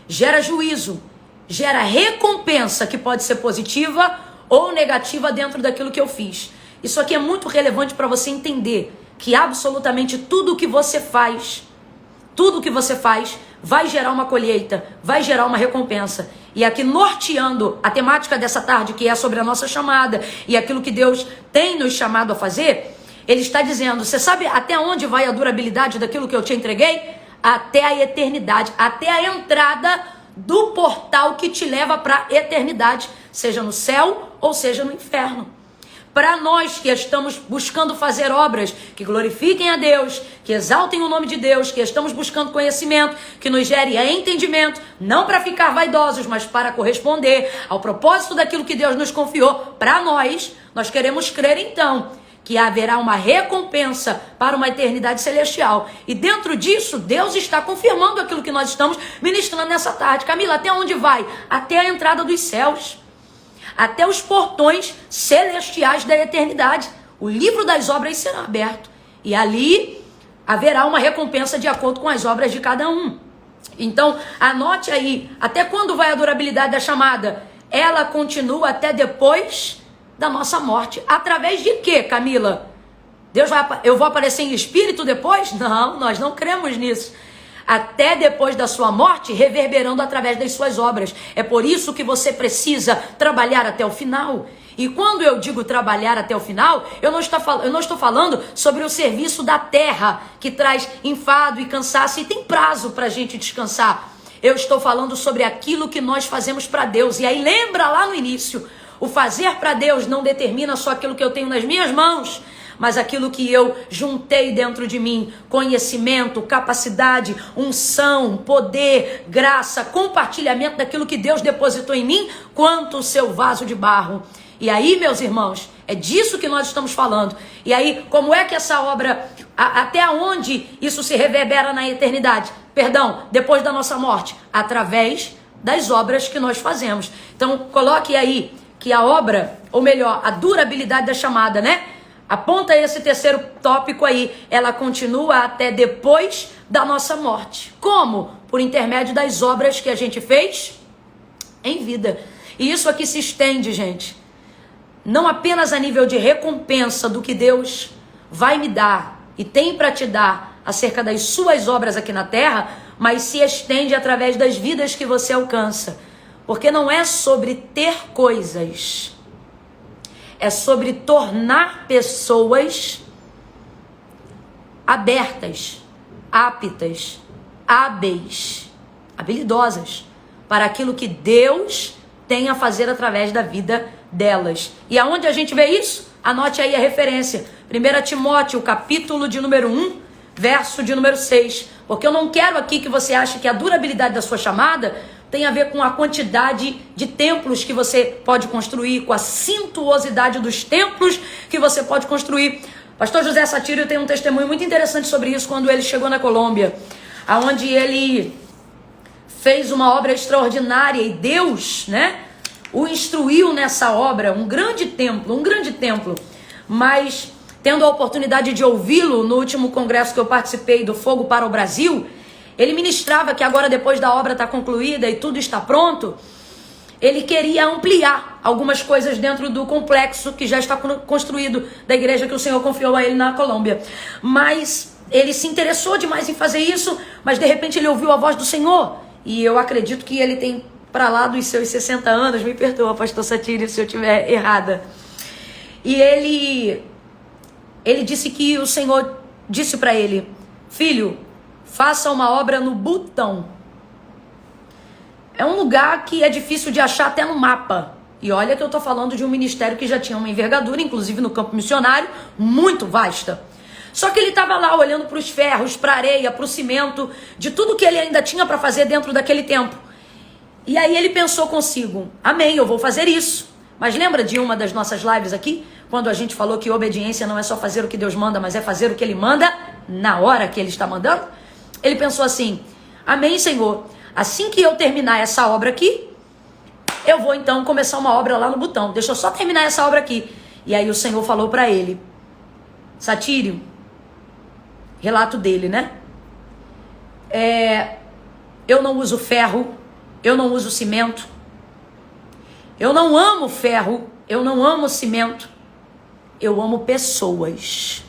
gera juízo, gera recompensa que pode ser positiva ou negativa dentro daquilo que eu fiz. Isso aqui é muito relevante para você entender que absolutamente tudo que você faz vai gerar uma colheita, vai gerar uma recompensa. E aqui norteando a temática dessa tarde, que é sobre a nossa chamada e aquilo que Deus tem nos chamado a fazer, ele está dizendo: você sabe até onde vai a durabilidade daquilo que eu te entreguei? Até a eternidade, até a entrada do portal que te leva para a eternidade, seja no céu ou seja no inferno. Para nós que estamos buscando fazer obras que glorifiquem a Deus, que exaltem o nome de Deus, que estamos buscando conhecimento, que nos gere entendimento, não para ficar vaidosos, mas para corresponder ao propósito daquilo que Deus nos confiou, para nós queremos crer então que haverá uma recompensa para uma eternidade celestial. E dentro disso, Deus está confirmando aquilo que nós estamos ministrando nessa tarde. Camila, até onde vai? Até a entrada dos céus. Até os portões celestiais da eternidade. O livro das obras será aberto. E ali haverá uma recompensa de acordo com as obras de cada um. Então, anote aí, até quando vai a durabilidade da chamada? Ela continua até depois da nossa morte. Através de quê, Camila? Eu vou aparecer em espírito depois? Não, nós não cremos nisso. Até depois da sua morte, reverberando através das suas obras. É por isso que você precisa trabalhar até o final. E quando eu digo trabalhar até o final, eu não estou falando sobre o serviço da terra, que traz enfado e cansaço, e tem prazo para a gente descansar. Eu estou falando sobre aquilo que nós fazemos para Deus. E aí lembra lá no início, o fazer para Deus não determina só aquilo que eu tenho nas minhas mãos, mas aquilo que eu juntei dentro de mim: conhecimento, capacidade, unção, poder, graça, compartilhamento daquilo que Deus depositou em mim, quanto o seu vaso de barro. E aí, meus irmãos, é disso que nós estamos falando. E aí, como é que essa obra Até onde isso se reverbera na eternidade? Perdão, depois da nossa morte, através das obras que nós fazemos. Então, coloque aí que a obra, ou melhor, a durabilidade da chamada, né? Aponta esse terceiro tópico aí. Ela continua até depois da nossa morte. Como? Por intermédio das obras que a gente fez em vida. E isso aqui se estende, gente, não apenas a nível de recompensa do que Deus vai me dar e tem para te dar acerca das suas obras aqui na terra, mas se estende através das vidas que você alcança. Porque não é sobre ter coisas, é sobre tornar pessoas abertas, aptas, hábeis, habilidosas para aquilo que Deus tem a fazer através da vida delas. E aonde a gente vê isso? Anote aí a referência. 1 Timóteo, capítulo de número 1, verso de número 6. Porque eu não quero aqui que você ache que a durabilidade da sua chamada tem a ver com a quantidade de templos que você pode construir, com a suntuosidade dos templos que você pode construir. Pastor José Satírio tem um testemunho muito interessante sobre isso quando ele chegou na Colômbia, aonde ele fez uma obra extraordinária e Deus, né, o instruiu nessa obra, um grande templo, mas tendo a oportunidade de ouvi-lo no último congresso que eu participei do Fogo para o Brasil, ele ministrava que agora, depois da obra estar concluída e tudo está pronto, ele queria ampliar algumas coisas dentro do complexo que já está construído da igreja que o Senhor confiou a ele na Colômbia. Mas ele se interessou demais em fazer isso, mas de repente ele ouviu a voz do Senhor. E eu acredito que ele tem para lá dos seus 60 anos, me perdoa, pastor Satírio, se eu estiver errada. E ele disse que o Senhor disse para ele: filho, faça uma obra no Butão. É um lugar que é difícil de achar até no mapa. E olha que eu estou falando de um ministério que já tinha uma envergadura, inclusive no campo missionário, muito vasta. Só que ele estava lá olhando para os ferros, para a areia, para o cimento, de tudo que ele ainda tinha para fazer dentro daquele tempo. E aí ele pensou consigo: amém, eu vou fazer isso. Mas lembra de uma das nossas lives aqui? Quando a gente falou que obediência não é só fazer o que Deus manda, mas é fazer o que Ele manda na hora que Ele está mandando? Ele pensou assim: amém, Senhor, assim que eu terminar essa obra aqui, eu vou então começar uma obra lá no Butão. Deixa eu só terminar essa obra aqui. E aí o Senhor falou para ele: Satírio, relato dele, né? Eu não uso ferro, eu não uso cimento, eu não amo ferro, eu não amo cimento, eu amo pessoas.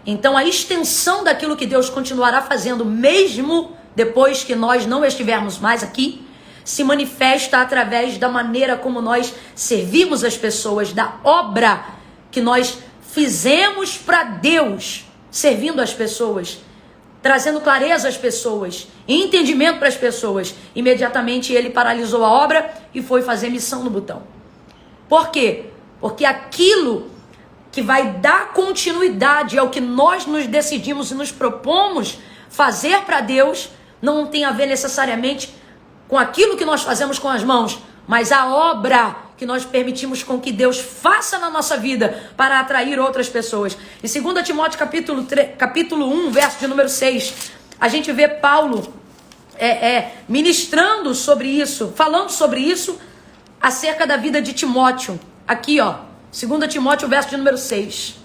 Então a extensão daquilo que Deus continuará fazendo, mesmo depois que nós não estivermos mais aqui, se manifesta através da maneira como nós servimos as pessoas, da obra que nós fizemos para Deus, servindo as pessoas, trazendo clareza às pessoas, entendimento para as pessoas. Imediatamente ele paralisou a obra e foi fazer missão no Butão. Por quê? Porque aquilo que vai dar continuidade ao que nós nos decidimos e nos propomos fazer para Deus não tem a ver necessariamente com aquilo que nós fazemos com as mãos, mas a obra que nós permitimos com que Deus faça na nossa vida para atrair outras pessoas. Em 2 Timóteo capítulo 1, verso de número 6, a gente vê Paulo ministrando sobre isso, falando sobre isso acerca da vida de Timóteo. Aqui, ó, 2 Timóteo, verso de número 6.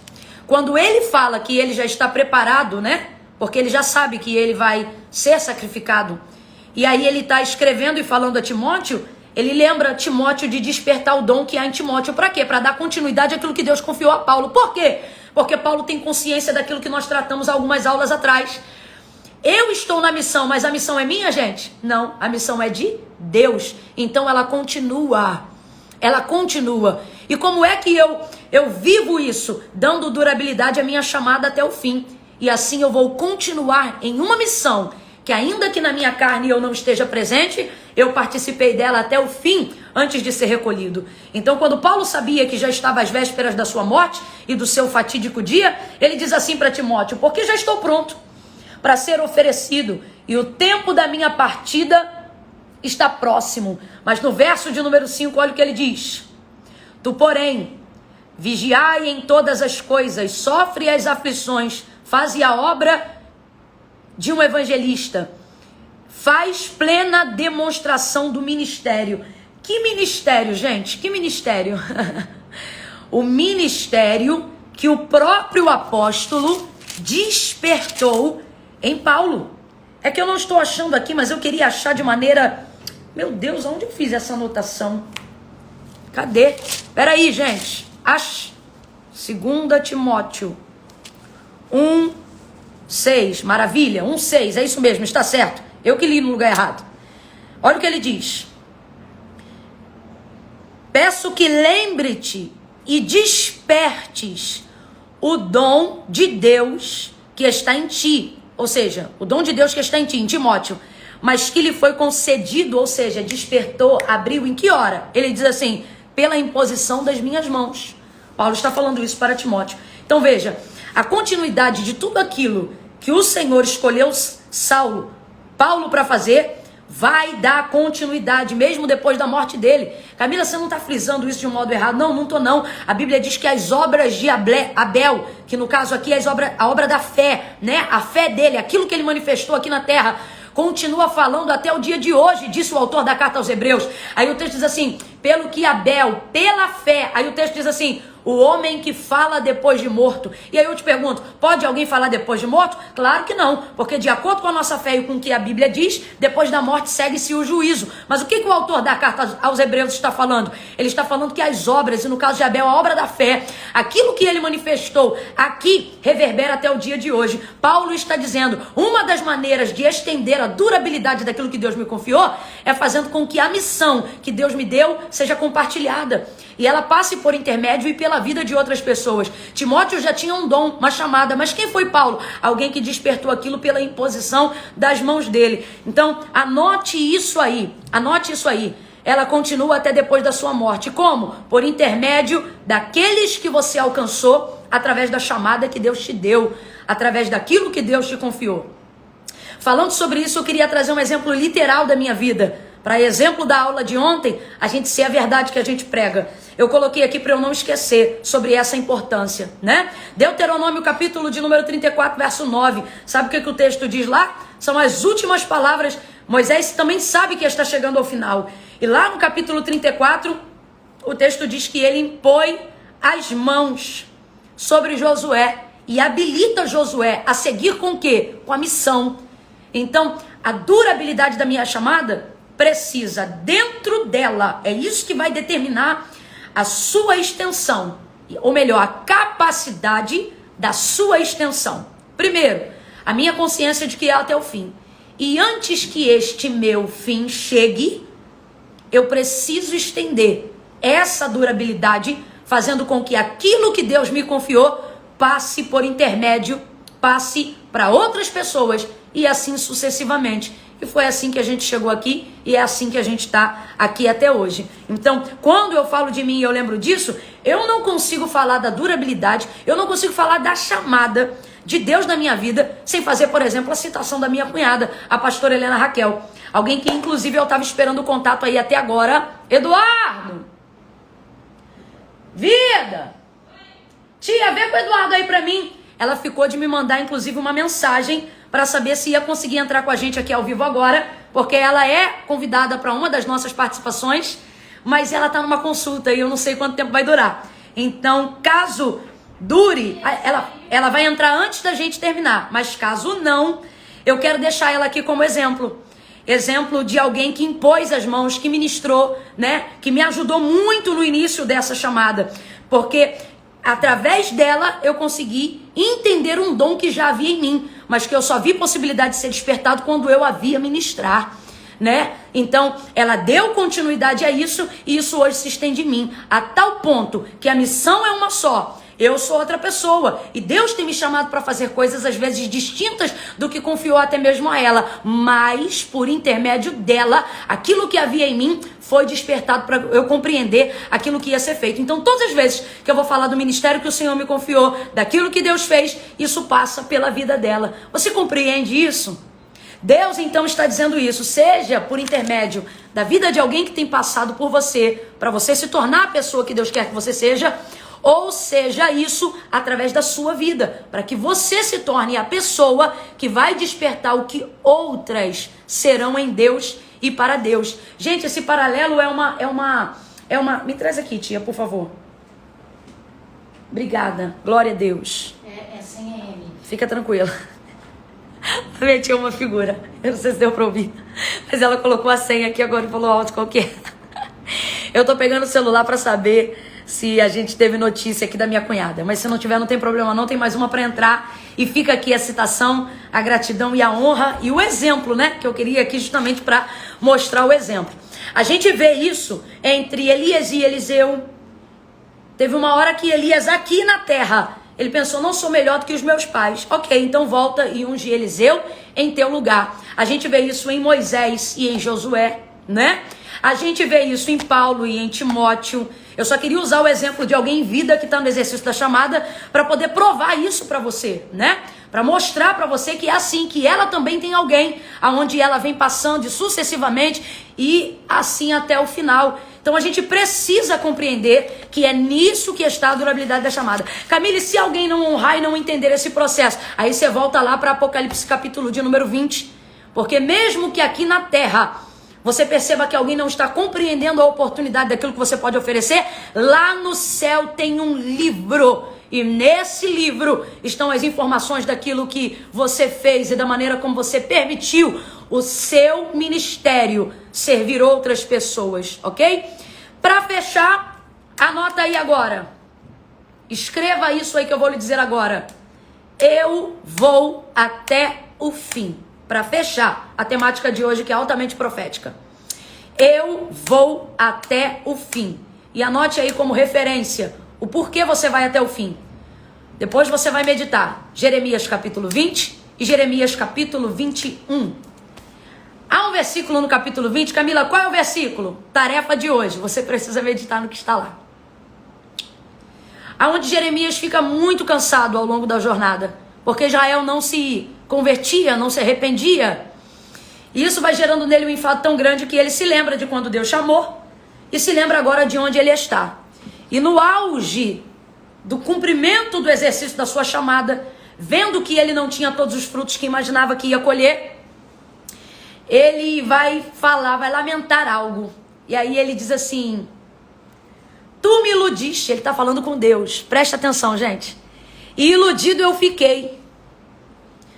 Quando ele fala que ele já está preparado, né? Porque ele já sabe que ele vai ser sacrificado. E aí ele está escrevendo e falando a Timóteo, ele lembra Timóteo de despertar o dom que há em Timóteo. Para quê? Para dar continuidade àquilo que Deus confiou a Paulo. Por quê? Porque Paulo tem consciência daquilo que nós tratamos algumas aulas atrás. Eu estou na missão, mas a missão é minha, gente? Não, a missão é de Deus. Então ela continua. Ela continua. E como é que eu vivo isso? Dando durabilidade à minha chamada até o fim. E assim eu vou continuar em uma missão que, ainda que na minha carne eu não esteja presente, eu participei dela até o fim, antes de ser recolhido. Então, quando Paulo sabia que já estava às vésperas da sua morte e do seu fatídico dia, ele diz assim para Timóteo: porque já estou pronto para ser oferecido e o tempo da minha partida está próximo. Mas no verso de número 5, olha o que ele diz: tu, porém, vigiai em todas as coisas, sofre as aflições, Faze a obra de um evangelista. Faz plena demonstração do ministério. Que ministério, gente? Que ministério? O ministério que o próprio apóstolo despertou em Paulo. É que eu não estou achando aqui, mas eu queria achar de maneira... Meu Deus, onde eu fiz essa anotação? Cadê? Peraí, gente. Ache. 2 Timóteo 1:6. Maravilha. 1:6. É isso mesmo, está certo. Eu que li no lugar errado. Olha o que ele diz. Peço que lembre-te e despertes o dom de Deus que está em ti. Ou seja, o dom de Deus que está em ti, em Timóteo. Mas que lhe foi concedido, ou seja, despertou, abriu em que hora? Ele diz assim, pela imposição das minhas mãos. Paulo está falando isso para Timóteo. Então veja, a continuidade de tudo aquilo que o Senhor escolheu Paulo para fazer, vai dar continuidade, mesmo depois da morte dele. Camila, você não está frisando isso de um modo errado? Não, não estou não. A Bíblia diz que as obras de Abel, que no caso aqui é a obra da fé, né? A fé dele, aquilo que ele manifestou aqui na terra, continua falando até o dia de hoje, disse o autor da carta aos Hebreus. Aí o texto diz assim, pelo que Abel, pela fé, aí o texto diz assim, o homem que fala depois de morto. E aí eu te pergunto, pode alguém falar depois de morto? Claro que não, porque de acordo com a nossa fé e com o que a Bíblia diz, depois da morte segue-se o juízo. Mas o que o autor da carta aos Hebreus está falando? Ele está falando que as obras, e no caso de Abel, a obra da fé, aquilo que ele manifestou aqui, reverbera até o dia de hoje. Paulo está dizendo, uma das maneiras de estender a durabilidade daquilo que Deus me confiou, é fazendo com que a missão que Deus me deu seja compartilhada. E ela passe por intermédio e pela vida de outras pessoas. Timóteo já tinha um dom, uma chamada, mas quem foi Paulo? Alguém que despertou aquilo pela imposição das mãos dele. Então, anote isso aí, Ela continua até depois da sua morte. Como? Por intermédio daqueles que você alcançou, através da chamada que Deus te deu, através daquilo que Deus te confiou. Falando sobre isso, eu queria trazer um exemplo literal da minha vida. Para exemplo da aula de ontem, a gente ser a verdade que a gente prega. Eu coloquei aqui para eu não esquecer sobre essa importância, né? Deuteronômio capítulo de número 34, verso 9. Sabe o que o texto diz lá? São as últimas palavras. Moisés também sabe que está chegando ao final. E lá no capítulo 34, o texto diz que ele impõe as mãos sobre Josué e habilita Josué a seguir com o quê? Com a missão. Então, a durabilidade da minha chamada precisa, dentro dela, é isso que vai determinar a sua extensão, ou melhor, a capacidade da sua extensão. Primeiro, a minha consciência de que é até o fim. E antes que este meu fim chegue, eu preciso estender essa durabilidade, fazendo com que aquilo que Deus me confiou passe por intermédio, passe para outras pessoas e assim sucessivamente. E foi assim que a gente chegou aqui e é assim que a gente está aqui até hoje. Então, quando eu falo de mim e eu lembro disso, eu não consigo falar da durabilidade, eu não consigo falar da chamada de Deus na minha vida sem fazer, por exemplo, a citação da minha cunhada, a pastora Helena Raquel. Alguém que, inclusive, eu estava esperando o contato aí até agora. Eduardo! Vida! Tia, vê com o Eduardo aí pra mim. Ela ficou de me mandar, inclusive, uma mensagem para saber se ia conseguir entrar com a gente aqui ao vivo agora, porque ela é convidada para uma das nossas participações, mas ela está numa consulta e eu não sei quanto tempo vai durar. Então, caso dure, ela vai entrar antes da gente terminar, mas caso não, eu quero deixar ela aqui como exemplo. Exemplo de alguém que impôs as mãos, que ministrou, né? Que me ajudou muito no início dessa chamada, porque através dela eu consegui entender um dom que já havia em mim, mas que eu só vi possibilidade de ser despertado quando eu havia ministrar, né? Então, ela deu continuidade a isso e isso hoje se estende em mim, a tal ponto que a missão é uma só. Eu sou outra pessoa e Deus tem me chamado para fazer coisas às vezes distintas do que confiou até mesmo a ela, mas por intermédio dela, aquilo que havia em mim foi despertado para eu compreender aquilo que ia ser feito. Então, todas as vezes que eu vou falar do ministério que o Senhor me confiou, daquilo que Deus fez, isso passa pela vida dela. Você compreende isso? Deus então está dizendo isso, seja por intermédio da vida de alguém que tem passado por você, para você se tornar a pessoa que Deus quer que você seja, ou seja isso através da sua vida, para que você se torne a pessoa que vai despertar o que outras serão em Deus e para Deus. Gente, esse paralelo é uma... Me traz aqui, tia, por favor. Obrigada, glória a Deus. É sem M. Fica tranquila. A minha tia é uma figura, eu não sei se deu pra ouvir, mas ela colocou a senha aqui agora e falou alto qual que é. Eu tô pegando o celular pra saber se a gente teve notícia aqui da minha cunhada, mas se não tiver não tem problema não, tem mais uma pra entrar e fica aqui a citação, a gratidão e a honra e o exemplo, né, que eu queria aqui justamente pra mostrar o exemplo. A gente vê isso entre Elias e Eliseu. Teve uma hora que Elias aqui na terra, ele pensou, não sou melhor do que os meus pais. Ok, então volta e unge Eliseu em teu lugar. A gente vê isso em Moisés e em Josué, né? A gente vê isso em Paulo e em Timóteo. Eu só queria usar o exemplo de alguém em vida que está no exercício da chamada para poder provar isso para você, né? Para mostrar para você que é assim, que ela também tem alguém aonde ela vem passando sucessivamente e assim até o final. Então a gente precisa compreender que é nisso que está a durabilidade da chamada. Camille, se alguém não honrar e não entender esse processo, aí você volta lá para Apocalipse capítulo de número 20. Porque mesmo que aqui na terra você perceba que alguém não está compreendendo a oportunidade daquilo que você pode oferecer, lá no céu tem um livro. E nesse livro estão as informações daquilo que você fez e da maneira como você permitiu o seu ministério servir outras pessoas, ok? Para fechar, anota aí agora. Escreva isso aí que eu vou lhe dizer agora. Eu vou até o fim. Para fechar a temática de hoje, que é altamente profética. Eu vou até o fim. E anote aí como referência o porquê você vai até o fim. Depois você vai meditar Jeremias capítulo 20 e Jeremias capítulo 21. Há um versículo no capítulo 20. Camila, qual é o versículo? Tarefa de hoje. Você precisa meditar no que está lá. Aonde Jeremias fica muito cansado ao longo da jornada. Porque Israel não se convertia, não se arrependia. E isso vai gerando nele um enfado tão grande que ele se lembra de quando Deus chamou. E se lembra agora de onde ele está. E no auge do cumprimento do exercício da sua chamada, vendo que ele não tinha todos os frutos que imaginava que ia colher, ele vai falar, vai lamentar algo. E aí ele diz assim, tu me iludiste. Ele está falando com Deus, presta atenção, gente. E iludido eu fiquei.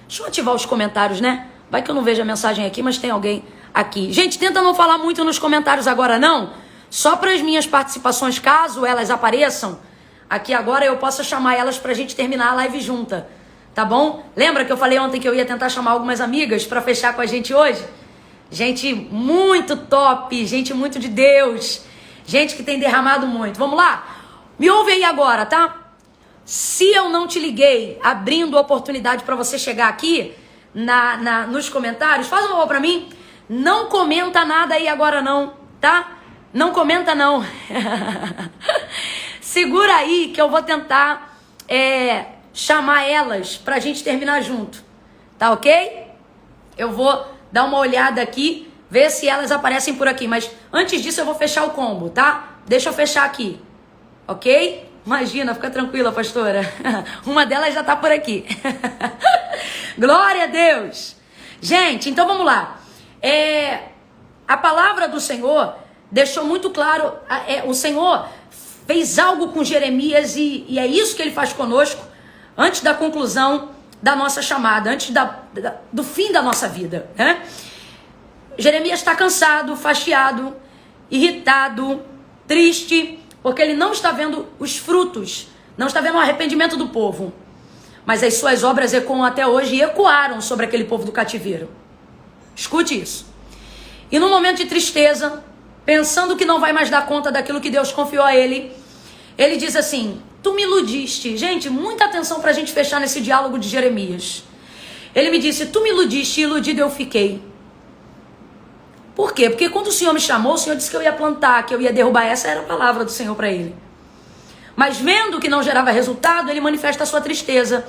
Deixa eu ativar os comentários, né? Vai que eu não vejo a mensagem aqui, mas tem alguém aqui. Gente, tenta não falar muito nos comentários agora não, só para as minhas participações, caso elas apareçam aqui agora, eu possa chamar elas pra gente terminar a live junta, tá bom? Lembra que eu falei ontem que eu ia tentar chamar algumas amigas pra fechar com a gente hoje? Gente muito top, gente muito de Deus, gente que tem derramado muito. Vamos lá? Me ouve aí agora, tá? Se eu não te liguei abrindo a oportunidade pra você chegar aqui nos comentários, faz um favor pra mim, não comenta nada aí agora não, tá? Não comenta não. Segura aí que eu vou tentar chamar elas pra gente terminar junto. Tá ok? Eu vou dar uma olhada aqui, ver se elas aparecem por aqui. Mas antes disso eu vou fechar o combo, tá? Deixa eu fechar aqui. Ok? Imagina, fica tranquila, pastora. Uma delas já tá por aqui. Glória a Deus. Gente, então vamos lá. A palavra do Senhor deixou muito claro, o Senhor fez algo com Jeremias e é isso que ele faz conosco antes da conclusão da nossa chamada, antes do fim da nossa vida, né? Jeremias está cansado, fastiado, irritado, triste, porque ele não está vendo os frutos, não está vendo o arrependimento do povo. Mas as suas obras ecoam até hoje e ecoaram sobre aquele povo do cativeiro. Escute isso. E no momento de tristeza, pensando que não vai mais dar conta daquilo que Deus confiou a ele, ele diz assim, tu me iludiste. Gente, muita atenção pra gente fechar nesse diálogo de Jeremias. Ele me disse, tu me iludiste e iludido eu fiquei. Por quê? Porque quando o Senhor me chamou, o Senhor disse que eu ia plantar, que eu ia derrubar. Essa era a palavra do Senhor para ele. Mas vendo que não gerava resultado, ele manifesta a sua tristeza.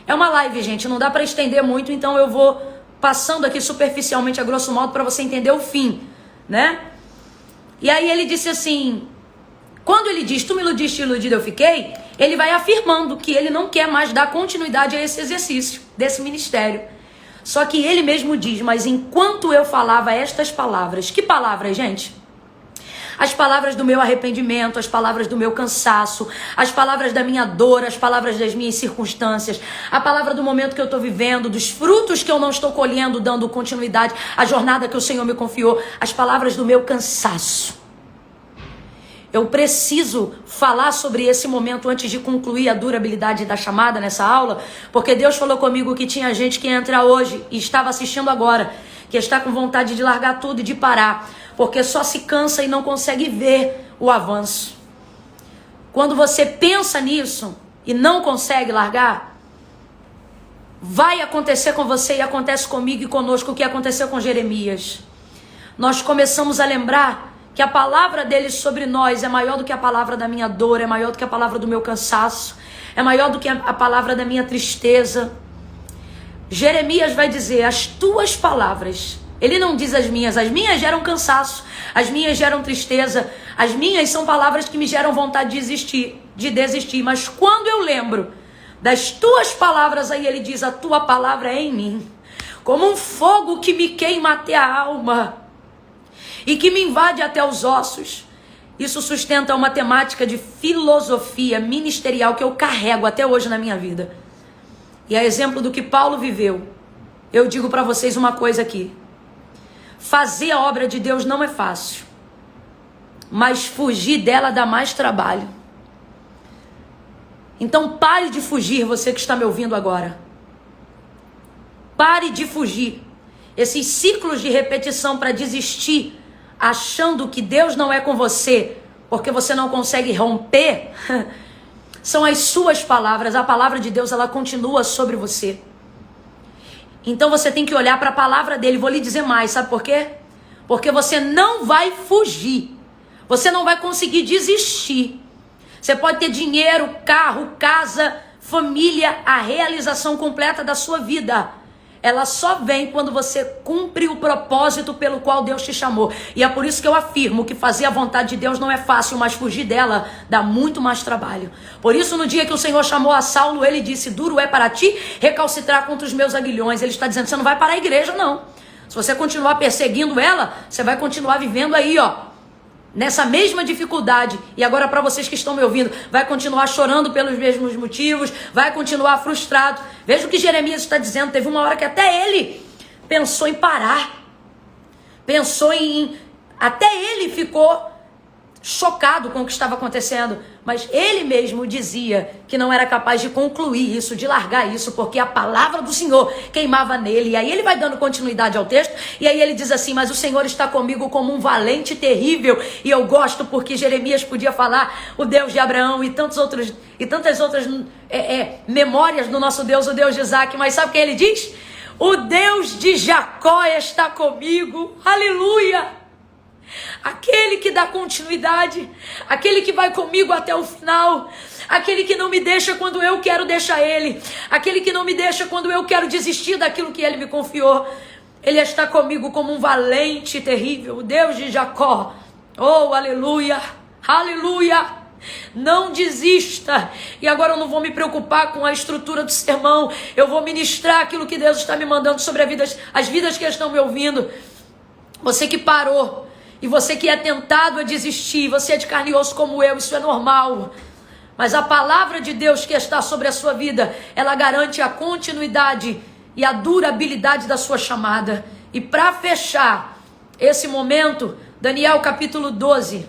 É uma live, gente, não dá para estender muito, então eu vou passando aqui superficialmente, a grosso modo, para você entender o fim, né? E aí ele disse assim, Quando ele diz, tu me iludiste, iludida eu fiquei, ele vai afirmando que ele não quer mais dar continuidade a esse exercício, desse ministério. Só que ele mesmo diz, mas enquanto eu falava estas palavras, que palavras, gente? As palavras do meu arrependimento, as palavras do meu cansaço, as palavras da minha dor, as palavras das minhas circunstâncias, a palavra do momento que eu estou vivendo, dos frutos que eu não estou colhendo, dando continuidade à jornada que o Senhor me confiou, as palavras do meu cansaço. Eu preciso falar sobre esse momento antes de concluir a durabilidade da chamada nessa aula, porque Deus falou comigo que tinha gente que entra hoje e estava assistindo agora, que está com vontade de largar tudo e de parar, porque só se cansa e não consegue ver o avanço. Quando você pensa nisso e não consegue largar, vai acontecer com você e acontece comigo e conosco o que aconteceu com Jeremias. Nós começamos a lembrar que a palavra dele sobre nós é maior do que a palavra da minha dor, é maior do que a palavra do meu cansaço, é maior do que a palavra da minha tristeza. Jeremias vai dizer, as tuas palavras, ele não diz as minhas geram cansaço, as minhas geram tristeza, as minhas são palavras que me geram vontade de desistir, mas quando eu lembro das tuas palavras, aí ele diz, a tua palavra é em mim, como um fogo que me queima até a alma, e que me invade até os ossos. Isso sustenta uma temática de filosofia ministerial que eu carrego até hoje na minha vida. E a exemplo do que Paulo viveu, eu digo para vocês uma coisa aqui. Fazer a obra de Deus não é fácil, mas fugir dela dá mais trabalho. Então pare de fugir, você que está me ouvindo agora. Pare de fugir. Esses ciclos de repetição para desistir, achando que Deus não é com você, porque você não consegue romper, são as suas palavras. A palavra de Deus, ela continua sobre você. Então você tem que olhar para a palavra dele. Vou lhe dizer mais, sabe por quê? Porque você não vai fugir. Você não vai conseguir desistir. Você pode ter dinheiro, carro, casa, família, a realização completa da sua vida. Ela só vem quando você cumpre o propósito pelo qual Deus te chamou. E é por isso que eu afirmo que fazer a vontade de Deus não é fácil, mas fugir dela dá muito mais trabalho. Por isso, no dia que o Senhor chamou a Saulo, ele disse, duro é para ti recalcitrar contra os meus aguilhões. Ele está dizendo, você não vai parar a igreja, não. Se você continuar perseguindo ela, você vai continuar vivendo aí, nessa mesma dificuldade. E agora para vocês que estão me ouvindo, vai continuar chorando pelos mesmos motivos, vai continuar frustrado. Veja o que Jeremias está dizendo. Teve uma hora que até ele pensou em parar. Até ele ficou chocado com o que estava acontecendo. Mas ele mesmo dizia que não era capaz de concluir isso, de largar isso, porque a palavra do Senhor queimava nele. E aí ele vai dando continuidade ao texto, e aí ele diz assim, mas o Senhor está comigo como um valente terrível. E eu gosto porque Jeremias podia falar o Deus de Abraão e tantas outras memórias do nosso Deus, o Deus de Isaac. Mas sabe o que ele diz? O Deus de Jacó está comigo. Aleluia! Aquele que dá continuidade, aquele que vai comigo até o final, aquele que não me deixa quando eu quero deixar ele, aquele que não me deixa quando eu quero desistir daquilo que ele me confiou. Ele está comigo como um valente terrível, o Deus de Jacó. Oh, aleluia, aleluia. Não desista. E agora eu não vou me preocupar com a estrutura do sermão, eu vou ministrar aquilo que Deus está me mandando sobre as vidas que estão me ouvindo. Você que parou, e você que é tentado a desistir, você é de carne e osso como eu, isso é normal. Mas a palavra de Deus que está sobre a sua vida, ela garante a continuidade e a durabilidade da sua chamada. E para fechar esse momento, Daniel capítulo 12,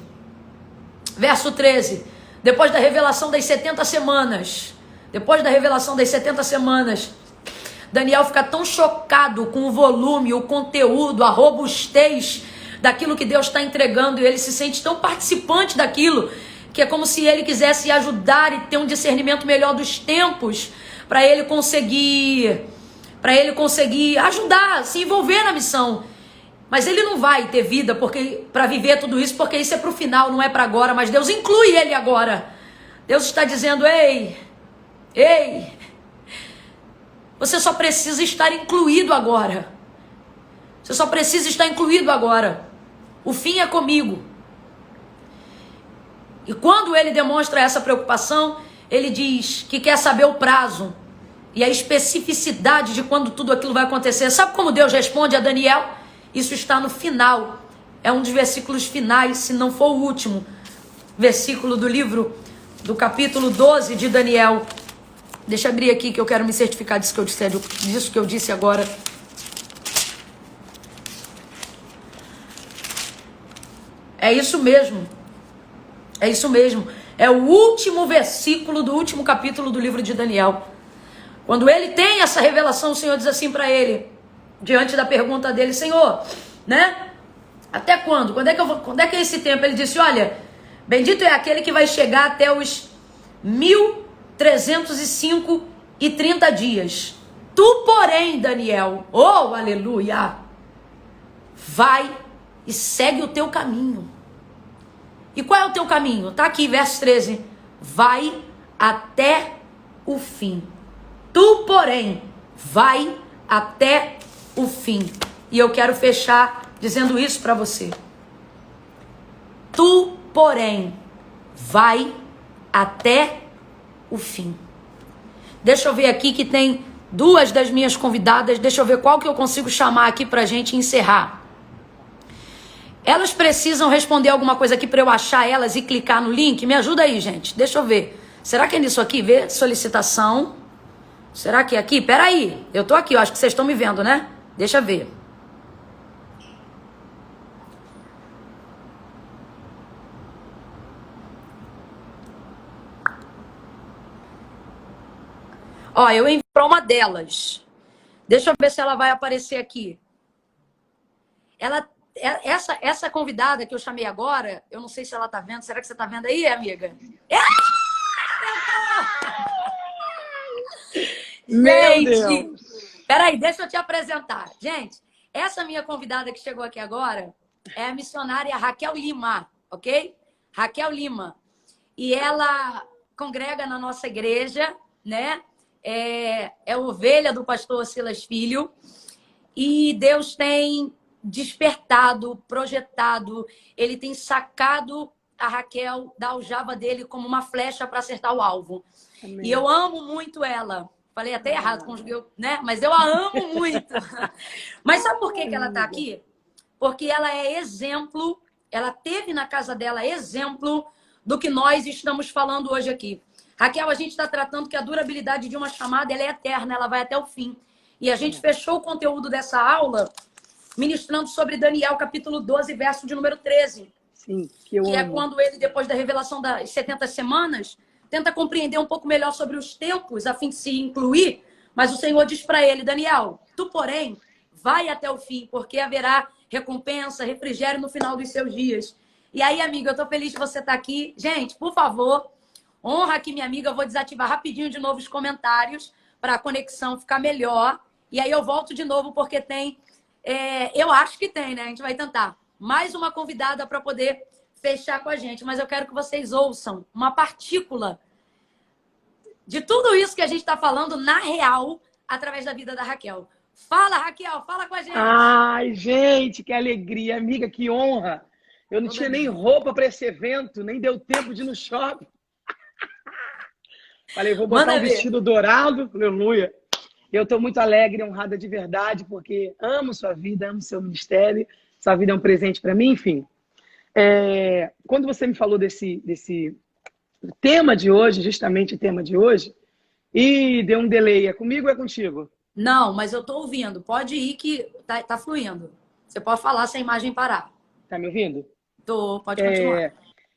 verso 13. Depois da revelação das 70 semanas, Daniel fica tão chocado com o volume, o conteúdo, a robustez daquilo que Deus está entregando, e ele se sente tão participante daquilo, que é como se ele quisesse ajudar e ter um discernimento melhor dos tempos, para ele conseguir ajudar, se envolver na missão. Mas ele não vai ter vida para viver tudo isso, porque isso é para o final, não é para agora, mas Deus inclui ele agora. Deus está dizendo, ei, você só precisa estar incluído agora. Você só precisa estar incluído agora. O fim é comigo. E quando ele demonstra essa preocupação, ele diz que quer saber o prazo e a especificidade de quando tudo aquilo vai acontecer. Sabe como Deus responde a Daniel? Isso está no final. É um dos versículos finais, se não for o último versículo do livro, do capítulo 12 de Daniel. Deixa eu abrir aqui que eu quero me certificar disso que eu disse agora. É isso mesmo. É isso mesmo. É o último versículo do último capítulo do livro de Daniel. Quando ele tem essa revelação, o Senhor diz assim para ele, diante da pergunta dele, Senhor, né? Até quando? Quando é que é esse tempo? Ele disse, olha, bendito é aquele que vai chegar até os 1305 e 30 dias. Tu, porém, Daniel, oh, aleluia, vai e segue o teu caminho. E qual é o teu caminho? Tá aqui, verso 13. Vai até o fim. Tu, porém, vai até o fim. E eu quero fechar dizendo isso para você. Tu, porém, vai até o fim. Deixa eu ver aqui que tem duas das minhas convidadas. Deixa eu ver qual que eu consigo chamar aqui pra gente encerrar. Elas precisam responder alguma coisa aqui para eu achar elas e clicar no link? Me ajuda aí, gente. Deixa eu ver. Será que é nisso aqui? Ver solicitação. Será que é aqui? Peraí. Eu tô aqui, eu acho que vocês estão me vendo, né? Deixa eu ver. Ó, eu enviei para uma delas. Deixa eu ver se ela vai aparecer aqui. Essa convidada que eu chamei agora, eu não sei se ela tá vendo. Será que você tá vendo aí, amiga? Meu Deus! Peraí, deixa eu te apresentar. Gente, essa minha convidada que chegou aqui agora é a missionária Raquel Lima, ok? Raquel Lima. E ela congrega na nossa igreja, né? É ovelha do pastor Silas Filho. E Deus tem despertado, projetado, ele tem sacado a Raquel da aljava dele como uma flecha para acertar o alvo. Amém. E eu amo muito ela. Falei até errado, conjuguei, né? Mas eu a amo muito. Mas sabe por que ela está aqui? Porque ela é exemplo, ela teve na casa dela exemplo do que nós estamos falando hoje aqui. Raquel, a gente está tratando que a durabilidade de uma chamada ela é eterna, ela vai até o fim. E a gente fechou o conteúdo dessa aula ministrando sobre Daniel, capítulo 12, verso de número 13. Sim, que é quando ele, depois da revelação das 70 semanas, tenta compreender um pouco melhor sobre os tempos, a fim de se incluir. Mas o Senhor diz para ele, Daniel, tu, porém, vai até o fim, porque haverá recompensa, refrigério no final dos seus dias. E aí, amiga, eu tô feliz de você estar aqui. Gente, por favor, honra aqui minha amiga. Eu vou desativar rapidinho de novo os comentários para a conexão ficar melhor. E aí eu volto de novo, porque tem... eu acho que tem, né? A gente vai tentar. Mais uma convidada para poder fechar com a gente. Mas eu quero que vocês ouçam uma partícula de tudo isso que a gente está falando na real, através da vida da Raquel. Fala, Raquel, fala com a gente. Ai, gente, que alegria, amiga, que honra. Eu não tinha nem roupa para esse evento, nem deu tempo de ir no shopping. Falei, vou botar um vestido dourado, aleluia. Eu estou muito alegre, honrada de verdade, porque amo sua vida, amo seu ministério. Sua vida é um presente para mim, enfim. Quando você me falou desse tema de hoje, justamente o tema de hoje, e deu um delay. É comigo ou é contigo? Não, mas eu estou ouvindo. Pode ir que tá fluindo. Você pode falar se a imagem parar. Tá me ouvindo? Tô, pode continuar.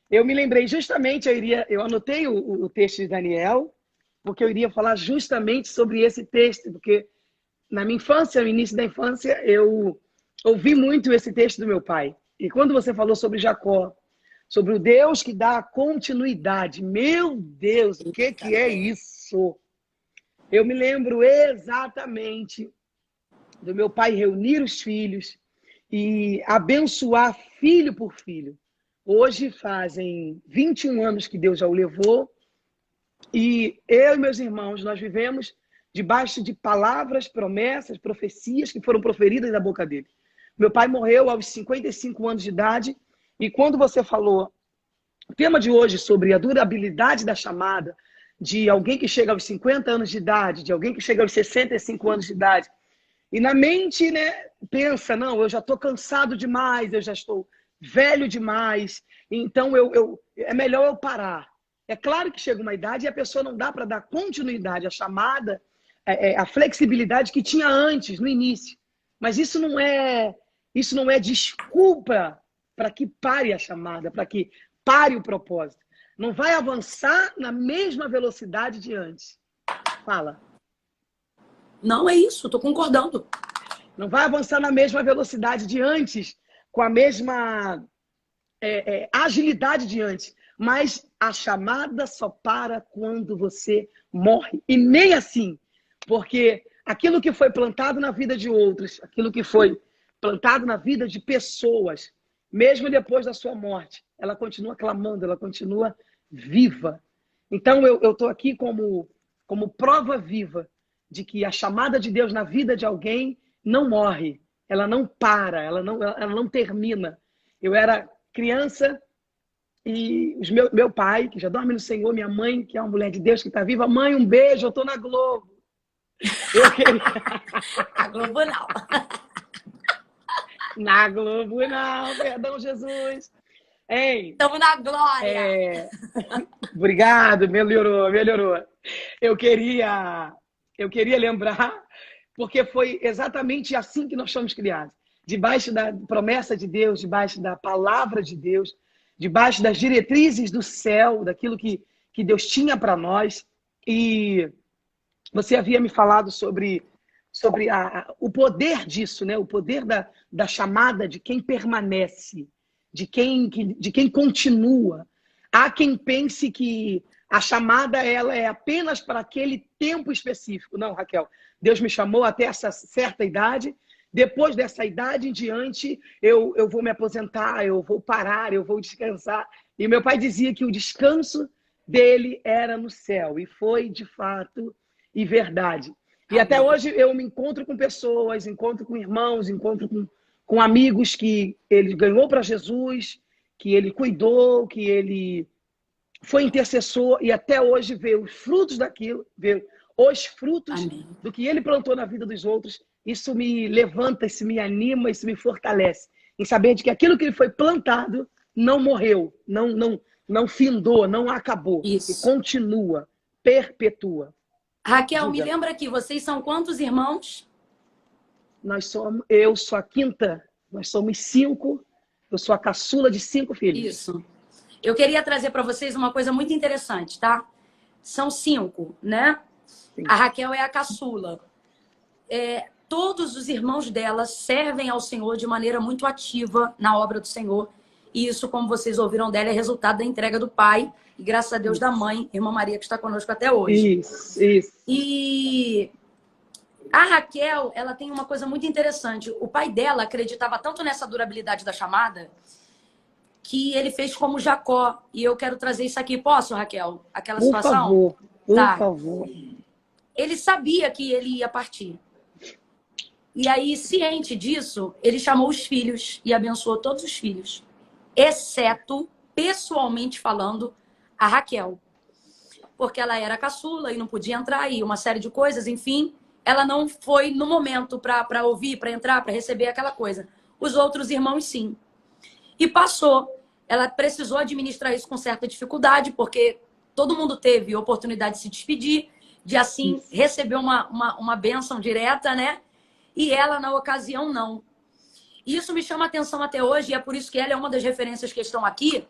Eu me lembrei justamente, eu anotei o texto de Daniel, porque eu iria falar justamente sobre esse texto, porque na minha infância, no início da infância, eu ouvi muito esse texto do meu pai. E quando você falou sobre Jacó, sobre o Deus que dá continuidade, meu Deus, o que é isso? Eu me lembro exatamente do meu pai reunir os filhos e abençoar filho por filho. Hoje fazem 21 anos que Deus já o levou e eu e meus irmãos, nós vivemos debaixo de palavras, promessas, profecias que foram proferidas da boca dele. Meu pai morreu aos 55 anos de idade e quando você falou O tema de hoje sobre a durabilidade da chamada, de alguém que chega aos 50 anos de idade, de alguém que chega aos 65 anos de idade, e na mente, né, pensa, não, eu já estou cansado demais, eu já estou velho demais, então é melhor eu parar. É claro que chega uma idade e a pessoa não dá para dar continuidade à chamada, a flexibilidade que tinha antes, no início. Mas isso não é desculpa para que pare a chamada, para que pare o propósito. Não vai avançar na mesma velocidade de antes. Fala. Não é isso, estou concordando. Não vai avançar na mesma velocidade de antes, com a mesma agilidade de antes. Mas a chamada só para quando você morre. E nem assim. Porque aquilo que foi plantado na vida de outros, aquilo que foi plantado na vida de pessoas, mesmo depois da sua morte, ela continua clamando, ela continua viva. Então eu estou aqui como prova viva de que a chamada de Deus na vida de alguém não morre, ela não para, ela não termina. Eu era criança e meu pai, que já dorme no Senhor, minha mãe, que é uma mulher de Deus que está viva, mãe, um beijo, eu estou na Globo. Eu queria... A Globo não. Na Globo não, perdão, Jesus. Estamos na glória. Obrigado, melhorou. Eu queria lembrar, porque foi exatamente assim que nós fomos criados. Debaixo da promessa de Deus, debaixo da palavra de Deus, debaixo das diretrizes do céu, daquilo que Deus tinha para nós. E você havia me falado sobre o poder disso, né? O poder da chamada de quem permanece, de quem continua. Há quem pense que a chamada ela é apenas para aquele tempo específico. Não, Raquel, Deus me chamou até essa certa idade. Depois dessa idade em diante, eu vou me aposentar, eu vou parar, eu vou descansar. E meu pai dizia que o descanso dele era no céu. E foi, de fato, e verdade. E até hoje eu me encontro com pessoas, encontro com irmãos, encontro com amigos que ele ganhou para Jesus, que ele cuidou, que ele foi intercessor e até hoje vê os frutos daquilo, vê os frutos do que ele plantou na vida dos outros. Isso me levanta, isso me anima, isso me fortalece. Em saber de que aquilo que ele foi plantado não morreu, não findou, não acabou. Isso. E continua, perpetua. Raquel, me lembra aqui, vocês são quantos irmãos? Eu sou a quinta, nós somos 5, eu sou a caçula de 5 filhos. Isso. Eu queria trazer para vocês uma coisa muito interessante, tá? São 5, né? Sim. A Raquel é a caçula. Todos os irmãos dela servem ao Senhor de maneira muito ativa na obra do Senhor. E isso, como vocês ouviram dela, é resultado da entrega do pai e, graças a Deus, da mãe, irmã Maria, que está conosco até hoje. Isso. E a Raquel, ela tem uma coisa muito interessante. O pai dela acreditava tanto nessa durabilidade da chamada que ele fez como Jacó. E eu quero trazer isso aqui. Posso, Raquel? Aquela situação? Por favor. Ele sabia que ele ia partir. E aí, ciente disso, ele chamou os filhos e abençoou todos os filhos. Exceto, pessoalmente falando, a Raquel. Porque ela era caçula e não podia entrar e uma série de coisas, enfim. Ela não foi no momento para ouvir, para entrar, para receber aquela coisa. Os outros irmãos, sim. E passou. Ela precisou administrar isso com certa dificuldade, porque todo mundo teve oportunidade de se despedir, de assim receber uma bênção direta, né? E ela, na ocasião, não. Isso me chama a atenção até hoje, e é por isso que ela é uma das referências que estão aqui,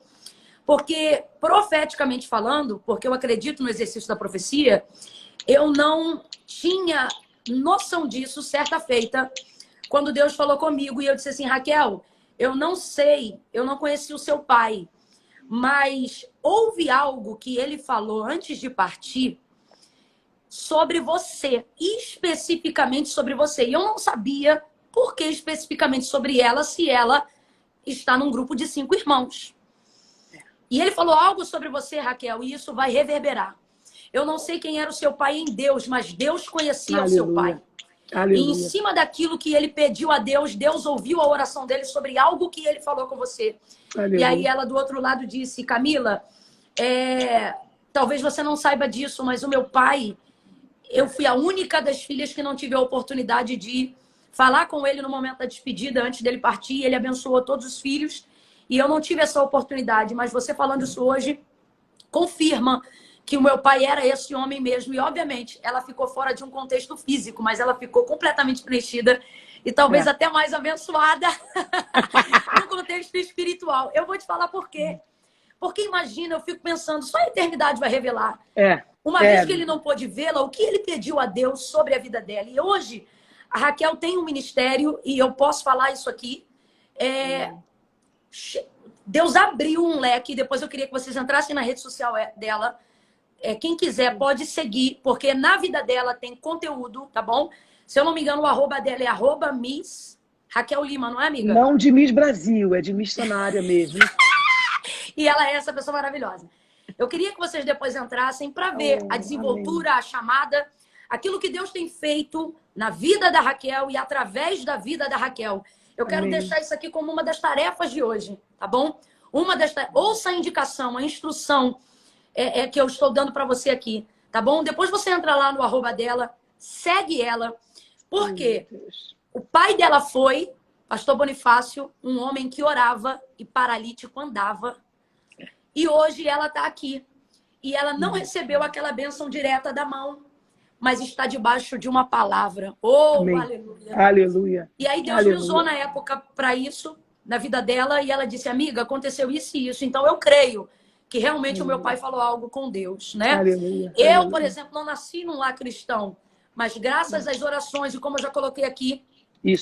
porque, profeticamente falando, porque eu acredito no exercício da profecia, eu não tinha noção disso certa feita, quando Deus falou comigo, e eu disse assim, Raquel, eu não sei, eu não conheci o seu pai, mas houve algo que ele falou antes de partir sobre você, especificamente sobre você. E eu não sabia por que especificamente sobre ela, se ela está num grupo de 5 irmãos. E ele falou algo sobre você, Raquel, e isso vai reverberar. Eu não sei quem era o seu pai em Deus, mas Deus conhecia o seu pai. E em Aleluia. cima daquilo que ele pediu a Deus, Deus ouviu a oração dele sobre algo que ele falou com você. Aleluia. E aí ela do outro lado disse, Camila, talvez você não saiba disso, mas o meu pai, eu fui a única das filhas que não tive a oportunidade de falar com ele no momento da despedida, antes dele partir. Ele abençoou todos os filhos e eu não tive essa oportunidade. Mas você falando isso hoje confirma que o meu pai era esse homem mesmo. E, obviamente, ela ficou fora de um contexto físico, mas ela ficou completamente preenchida e talvez até mais abençoada no contexto espiritual. Eu vou te falar por quê. Porque imagina, eu fico pensando, só a eternidade vai revelar. Uma vez que ele não pôde vê-la, o que ele pediu a Deus sobre a vida dela. E hoje, a Raquel tem um ministério, e eu posso falar isso aqui. Deus abriu um leque, depois eu queria que vocês entrassem na rede social dela. Quem quiser pode seguir, porque na vida dela tem conteúdo, tá bom? Se eu não me engano, o arroba dela é @Miss Raquel Lima, não é, amiga? Não de Miss Brasil, é de missionária mesmo. E ela é essa pessoa maravilhosa. Eu queria que vocês depois entrassem para ver a desenvoltura, amém, a chamada, aquilo que Deus tem feito na vida da Raquel e através da vida da Raquel. Eu quero deixar isso aqui como uma das tarefas de hoje, tá bom? Ouça a indicação, a instrução que eu estou dando para você aqui, tá bom? Depois você entra lá no arroba dela, segue ela. Por quê? O pai dela foi, pastor Bonifácio, um homem que orava e paralítico andava. E hoje ela está aqui. E ela não recebeu aquela bênção direta da mão, mas está debaixo de uma palavra. Oh, amém, aleluia. Aleluia. E aí Deus me usou na época para isso, na vida dela, e ela disse, amiga, aconteceu isso e isso. Então eu creio que realmente o meu pai falou algo com Deus, né? Aleluia. Eu, por exemplo, não nasci num lar cristão, mas graças às orações, e como eu já coloquei aqui,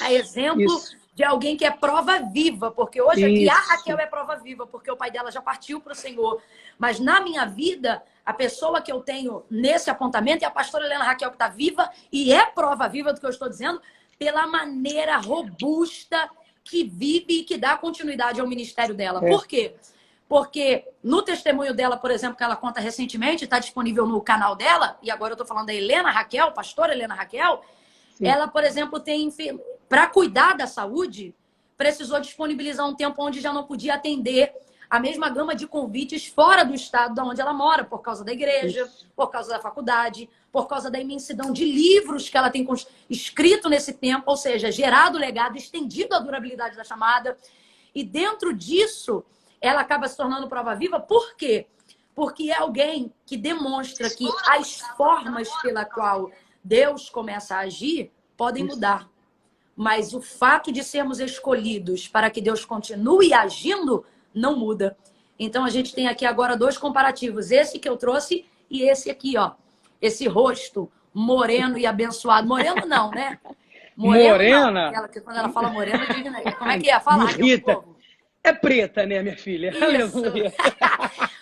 a exemplo de alguém que é prova viva, porque hoje aqui a Raquel é prova viva, porque o pai dela já partiu para o Senhor. Mas na minha vida, a pessoa que eu tenho nesse apontamento é a pastora Helena Raquel, que está viva, e é prova viva do que eu estou dizendo, pela maneira robusta que vive e que dá continuidade ao ministério dela. Por quê? Porque no testemunho dela, por exemplo, que ela conta recentemente, está disponível no canal dela, e agora eu estou falando da Helena Raquel, pastora Helena Raquel, ela, por exemplo, tem... Para cuidar da saúde, precisou disponibilizar um tempo onde já não podia atender a mesma gama de convites fora do estado de onde ela mora, por causa da igreja, por causa da faculdade, por causa da imensidão de livros que ela tem escrito nesse tempo, ou seja, gerado legado, estendido a durabilidade da chamada. E dentro disso, ela acaba se tornando prova viva. Por quê? Porque é alguém que demonstra que as formas pela qual Deus começa a agir podem mudar. Mas o fato de sermos escolhidos para que Deus continue agindo não muda. Então a gente tem aqui agora dois comparativos. Esse que eu trouxe e esse aqui, ó. Esse rosto moreno e abençoado. Moreno não, né? Morena? Não. Quando ela fala morena, eu digo, né? Como é que é? Fala, Rita. É preta, né, minha filha? Isso. Aleluia.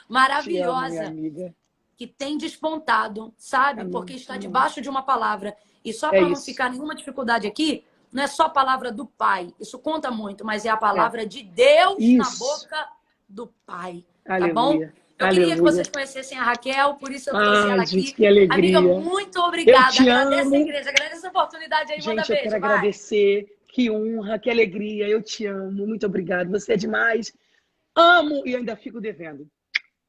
Maravilhosa. Amo, minha amiga. Que tem despontado, sabe? Amém. Porque está debaixo de uma palavra. E só para não ficar nenhuma dificuldade aqui, não é só a palavra do Pai. Isso conta muito, mas é a palavra de Deus na boca do Pai. Aleluia. Tá bom? Eu queria que vocês conhecessem a Raquel, por isso eu trouxe ela aqui. Gente, que alegria. Amiga, muito obrigada. Eu te agradeço amo. a igreja, agradeço a oportunidade aí. Gente, eu quero agradecer. Que honra, que alegria. Eu te amo. Muito obrigada. Você é demais. Amo e ainda fico devendo.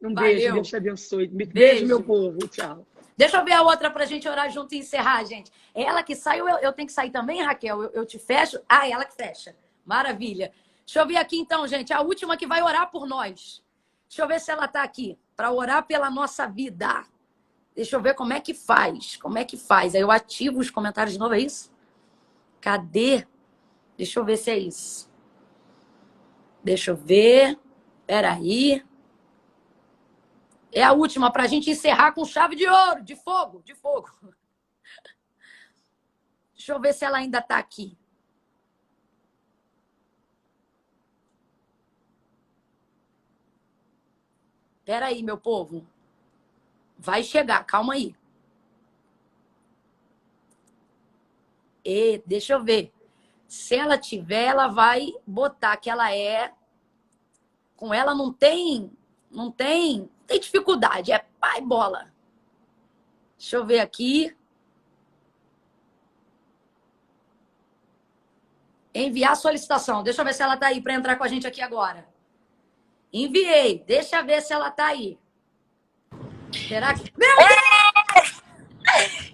Um beijo. Deus te abençoe. Beijo, meu povo. Tchau. Deixa eu ver a outra pra gente orar junto e encerrar, gente. Ela que sai, eu tenho que sair também, Raquel? Eu te fecho? Ah, ela que fecha. Maravilha. Deixa eu ver aqui então, gente. A última que vai orar por nós. Deixa eu ver se ela tá aqui. Para orar pela nossa vida. Deixa eu ver como é que faz. Como é que faz? Aí eu ativo os comentários de novo, é isso? Cadê? Deixa eu ver se é isso. Deixa eu ver. Peraí. É a última para a gente encerrar com chave de ouro, de fogo, de fogo. Deixa eu ver se ela ainda está aqui. Espera aí, meu povo. Vai chegar, calma aí. E deixa eu ver. Se ela tiver, ela vai botar que ela é. Com ela não tem dificuldade, é pai bola. Deixa eu ver aqui. Enviar solicitação. Deixa eu ver se ela tá aí para entrar com a gente aqui agora. Enviei. Deixa eu ver se ela tá aí. Será que... Meu Deus!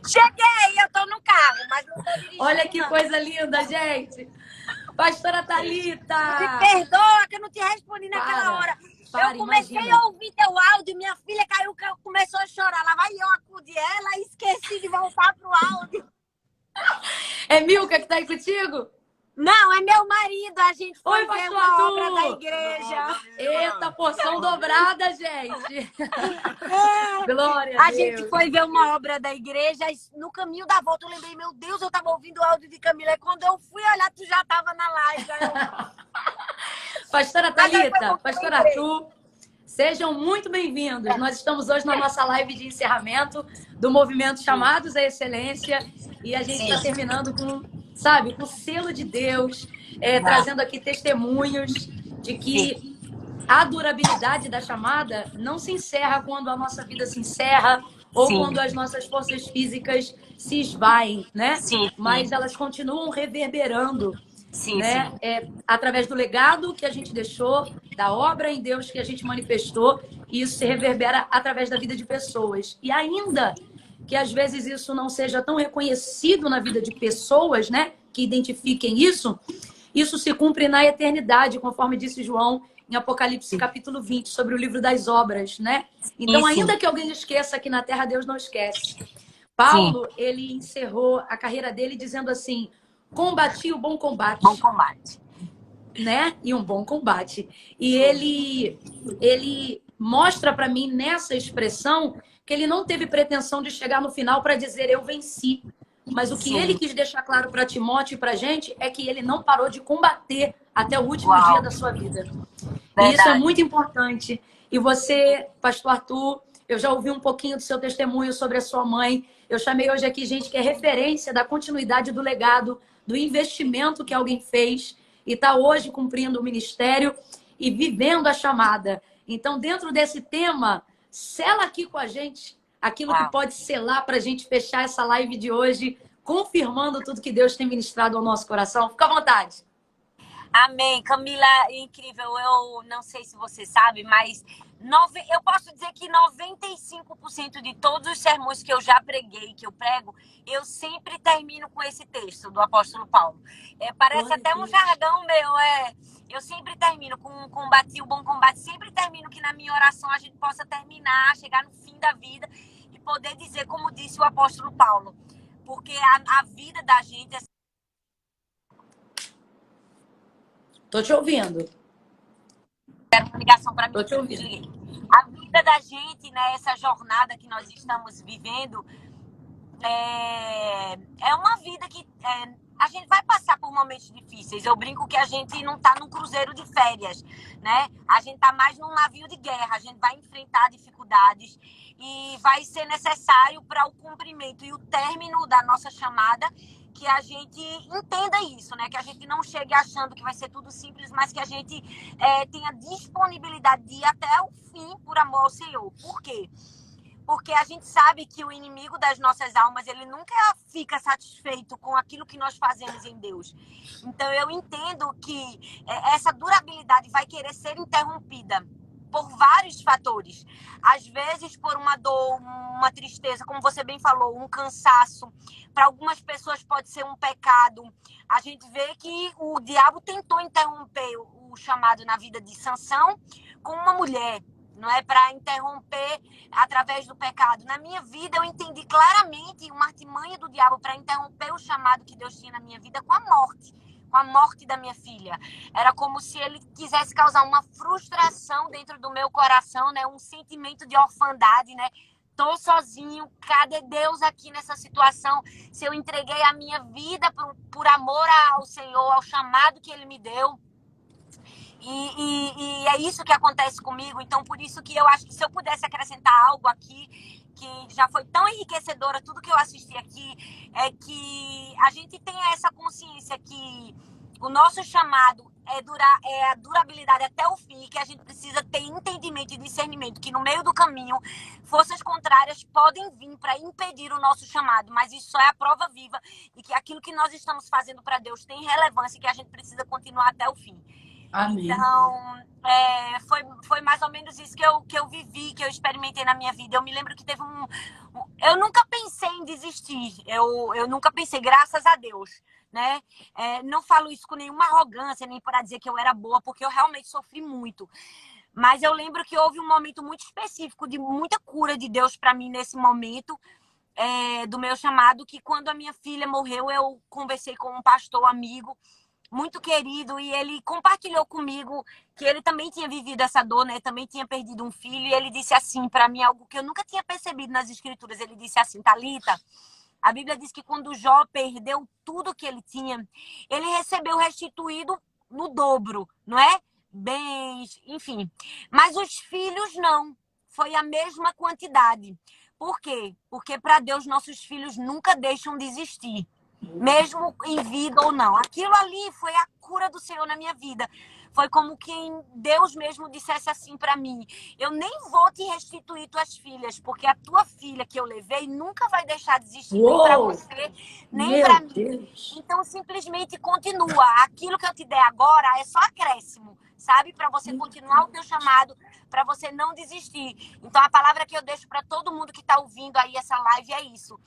Cheguei, eu tô no carro, mas não tô dirigindo. Olha que coisa linda, gente. Pastora Thalita. Me perdoa que eu não te respondi naquela hora. Eu comecei imagina. a ouvir teu áudio, minha filha caiu, começou a chorar. Lá vai eu acudir ela e esqueci de voltar pro áudio. É Milka que tá aí contigo? Não, é meu marido. A gente foi Oi, ver pastor uma Arthur. obra da igreja. Eita, porção dobrada, gente. Glória A a Deus. gente foi ver uma obra da igreja e no caminho da volta eu lembrei, meu Deus, eu tava ouvindo o áudio de Camila. E quando eu fui olhar, tu já tava na live. Pastora Thalita, pastor Arthur, sejam muito bem-vindos. Nós estamos hoje na nossa live de encerramento do movimento Chamados à Excelência e a gente está terminando com, sabe, com o selo de Deus, trazendo aqui testemunhos de que a durabilidade da chamada não se encerra quando a nossa vida se encerra ou quando as nossas forças físicas se esvaem, né? Mas elas continuam reverberando. Né? Através do legado que a gente deixou, da obra em Deus que a gente manifestou, e isso se reverbera através da vida de pessoas. E ainda que às vezes isso não seja tão reconhecido na vida de pessoas, né, que identifiquem isso, isso se cumpre na eternidade, conforme disse João em Apocalipse capítulo 20, sobre o livro das obras, né? Então, ainda que alguém esqueça que na terra Deus não esquece. Paulo, ele encerrou a carreira dele dizendo assim: combati o bom combate. Bom combate. Né? E um bom combate. E ele mostra para mim nessa expressão que ele não teve pretensão de chegar no final para dizer eu venci. Mas o que ele quis deixar claro para Timóteo e para a gente é que ele não parou de combater até o último dia da sua vida. E isso é muito importante. E você, pastor Arthur, eu já ouvi um pouquinho do seu testemunho sobre a sua mãe. Eu chamei hoje aqui gente que é referência da continuidade do legado, do investimento que alguém fez e está hoje cumprindo o ministério e vivendo a chamada. Então, dentro desse tema, sela aqui com a gente aquilo que pode selar para a gente fechar essa live de hoje, confirmando tudo que Deus tem ministrado ao nosso coração. Fica à vontade. Amém. Camila, incrível. Eu não sei se você sabe, mas eu posso dizer que 95% de todos os sermões que eu já preguei, que eu prego, eu sempre termino com esse texto do apóstolo Paulo. Parece até um jargão meu, eu sempre termino com combati o bom combate, sempre termino que na minha oração a gente possa terminar, chegar no fim da vida e poder dizer, como disse o apóstolo Paulo, porque a vida da gente é... Tô te ouvindo. Quero uma ligação para mim. Tô te ouvindo. A vida da gente, né, essa jornada que nós estamos vivendo, é uma vida que a gente vai passar por momentos difíceis. Eu brinco que a gente não tá num cruzeiro de férias, né? A gente tá mais num navio de guerra. A gente vai enfrentar dificuldades e vai ser necessário para o cumprimento e o término da nossa chamada que a gente entenda isso, né? Que a gente não chegue achando que vai ser tudo simples, mas que a gente tenha disponibilidade de ir até o fim por amor ao Senhor. Por quê? Porque a gente sabe que o inimigo das nossas almas, ele nunca fica satisfeito com aquilo que nós fazemos em Deus. Então, eu entendo que essa durabilidade vai querer ser interrompida por vários fatores. Às vezes, por uma dor, uma tristeza, como você bem falou, um cansaço. Para algumas pessoas pode ser um pecado. A gente vê que o diabo tentou interromper o chamado na vida de Sansão com uma mulher. Não é para interromper através do pecado. Na minha vida, eu entendi claramente uma artimanha do diabo para interromper o chamado que Deus tinha na minha vida com a morte da minha filha. Era como se ele quisesse causar uma frustração dentro do meu coração, né? Um sentimento de orfandade, né? Tô sozinho, cadê Deus aqui nessa situação? Se eu entreguei a minha vida por amor ao Senhor, ao chamado que Ele me deu. E é isso que acontece comigo. Então, por isso que eu acho que se eu pudesse acrescentar algo aqui, que já foi tão enriquecedora, tudo que eu assisti aqui, é que a gente tenha essa consciência que o nosso chamado é a durabilidade até o fim, que a gente precisa ter entendimento e discernimento, que no meio do caminho, forças contrárias podem vir para impedir o nosso chamado, mas isso só é a prova viva de que aquilo que nós estamos fazendo para Deus tem relevância e que a gente precisa continuar até o fim. Amém. Então, foi mais ou menos isso que eu vivi, que eu experimentei na minha vida. Eu me lembro que teve eu nunca pensei em desistir, eu nunca pensei, graças a Deus, né? Não falo isso com nenhuma arrogância, nem para dizer que eu era boa, porque eu realmente sofri muito. Mas eu lembro que houve um momento muito específico de muita cura de Deus para mim nesse momento do meu chamado, que quando a minha filha morreu, eu conversei com um pastor amigo, muito querido, e ele compartilhou comigo que ele também tinha vivido essa dor, né? Também tinha perdido um filho, e ele disse assim para mim, algo que eu nunca tinha percebido nas escrituras. Ele disse assim: Thalita, a Bíblia diz que quando Jó perdeu tudo que ele tinha, ele recebeu restituído no dobro, não é? Bens, enfim. Mas os filhos não. Foi a mesma quantidade. Por quê? Porque para Deus nossos filhos nunca deixam de existir, mesmo em vida ou não. Aquilo ali foi a cura do Senhor na minha vida. Foi como quem Deus mesmo dissesse assim para mim: eu nem vou te restituir tuas filhas, porque a tua filha que eu levei nunca vai deixar de existir, nem para você, nem para mim. Deus. Então simplesmente continua. Aquilo que eu te der agora é só acréscimo, sabe? Para você continuar o teu chamado, para você não desistir. Então a palavra que eu deixo para todo mundo que está ouvindo aí essa live é isso.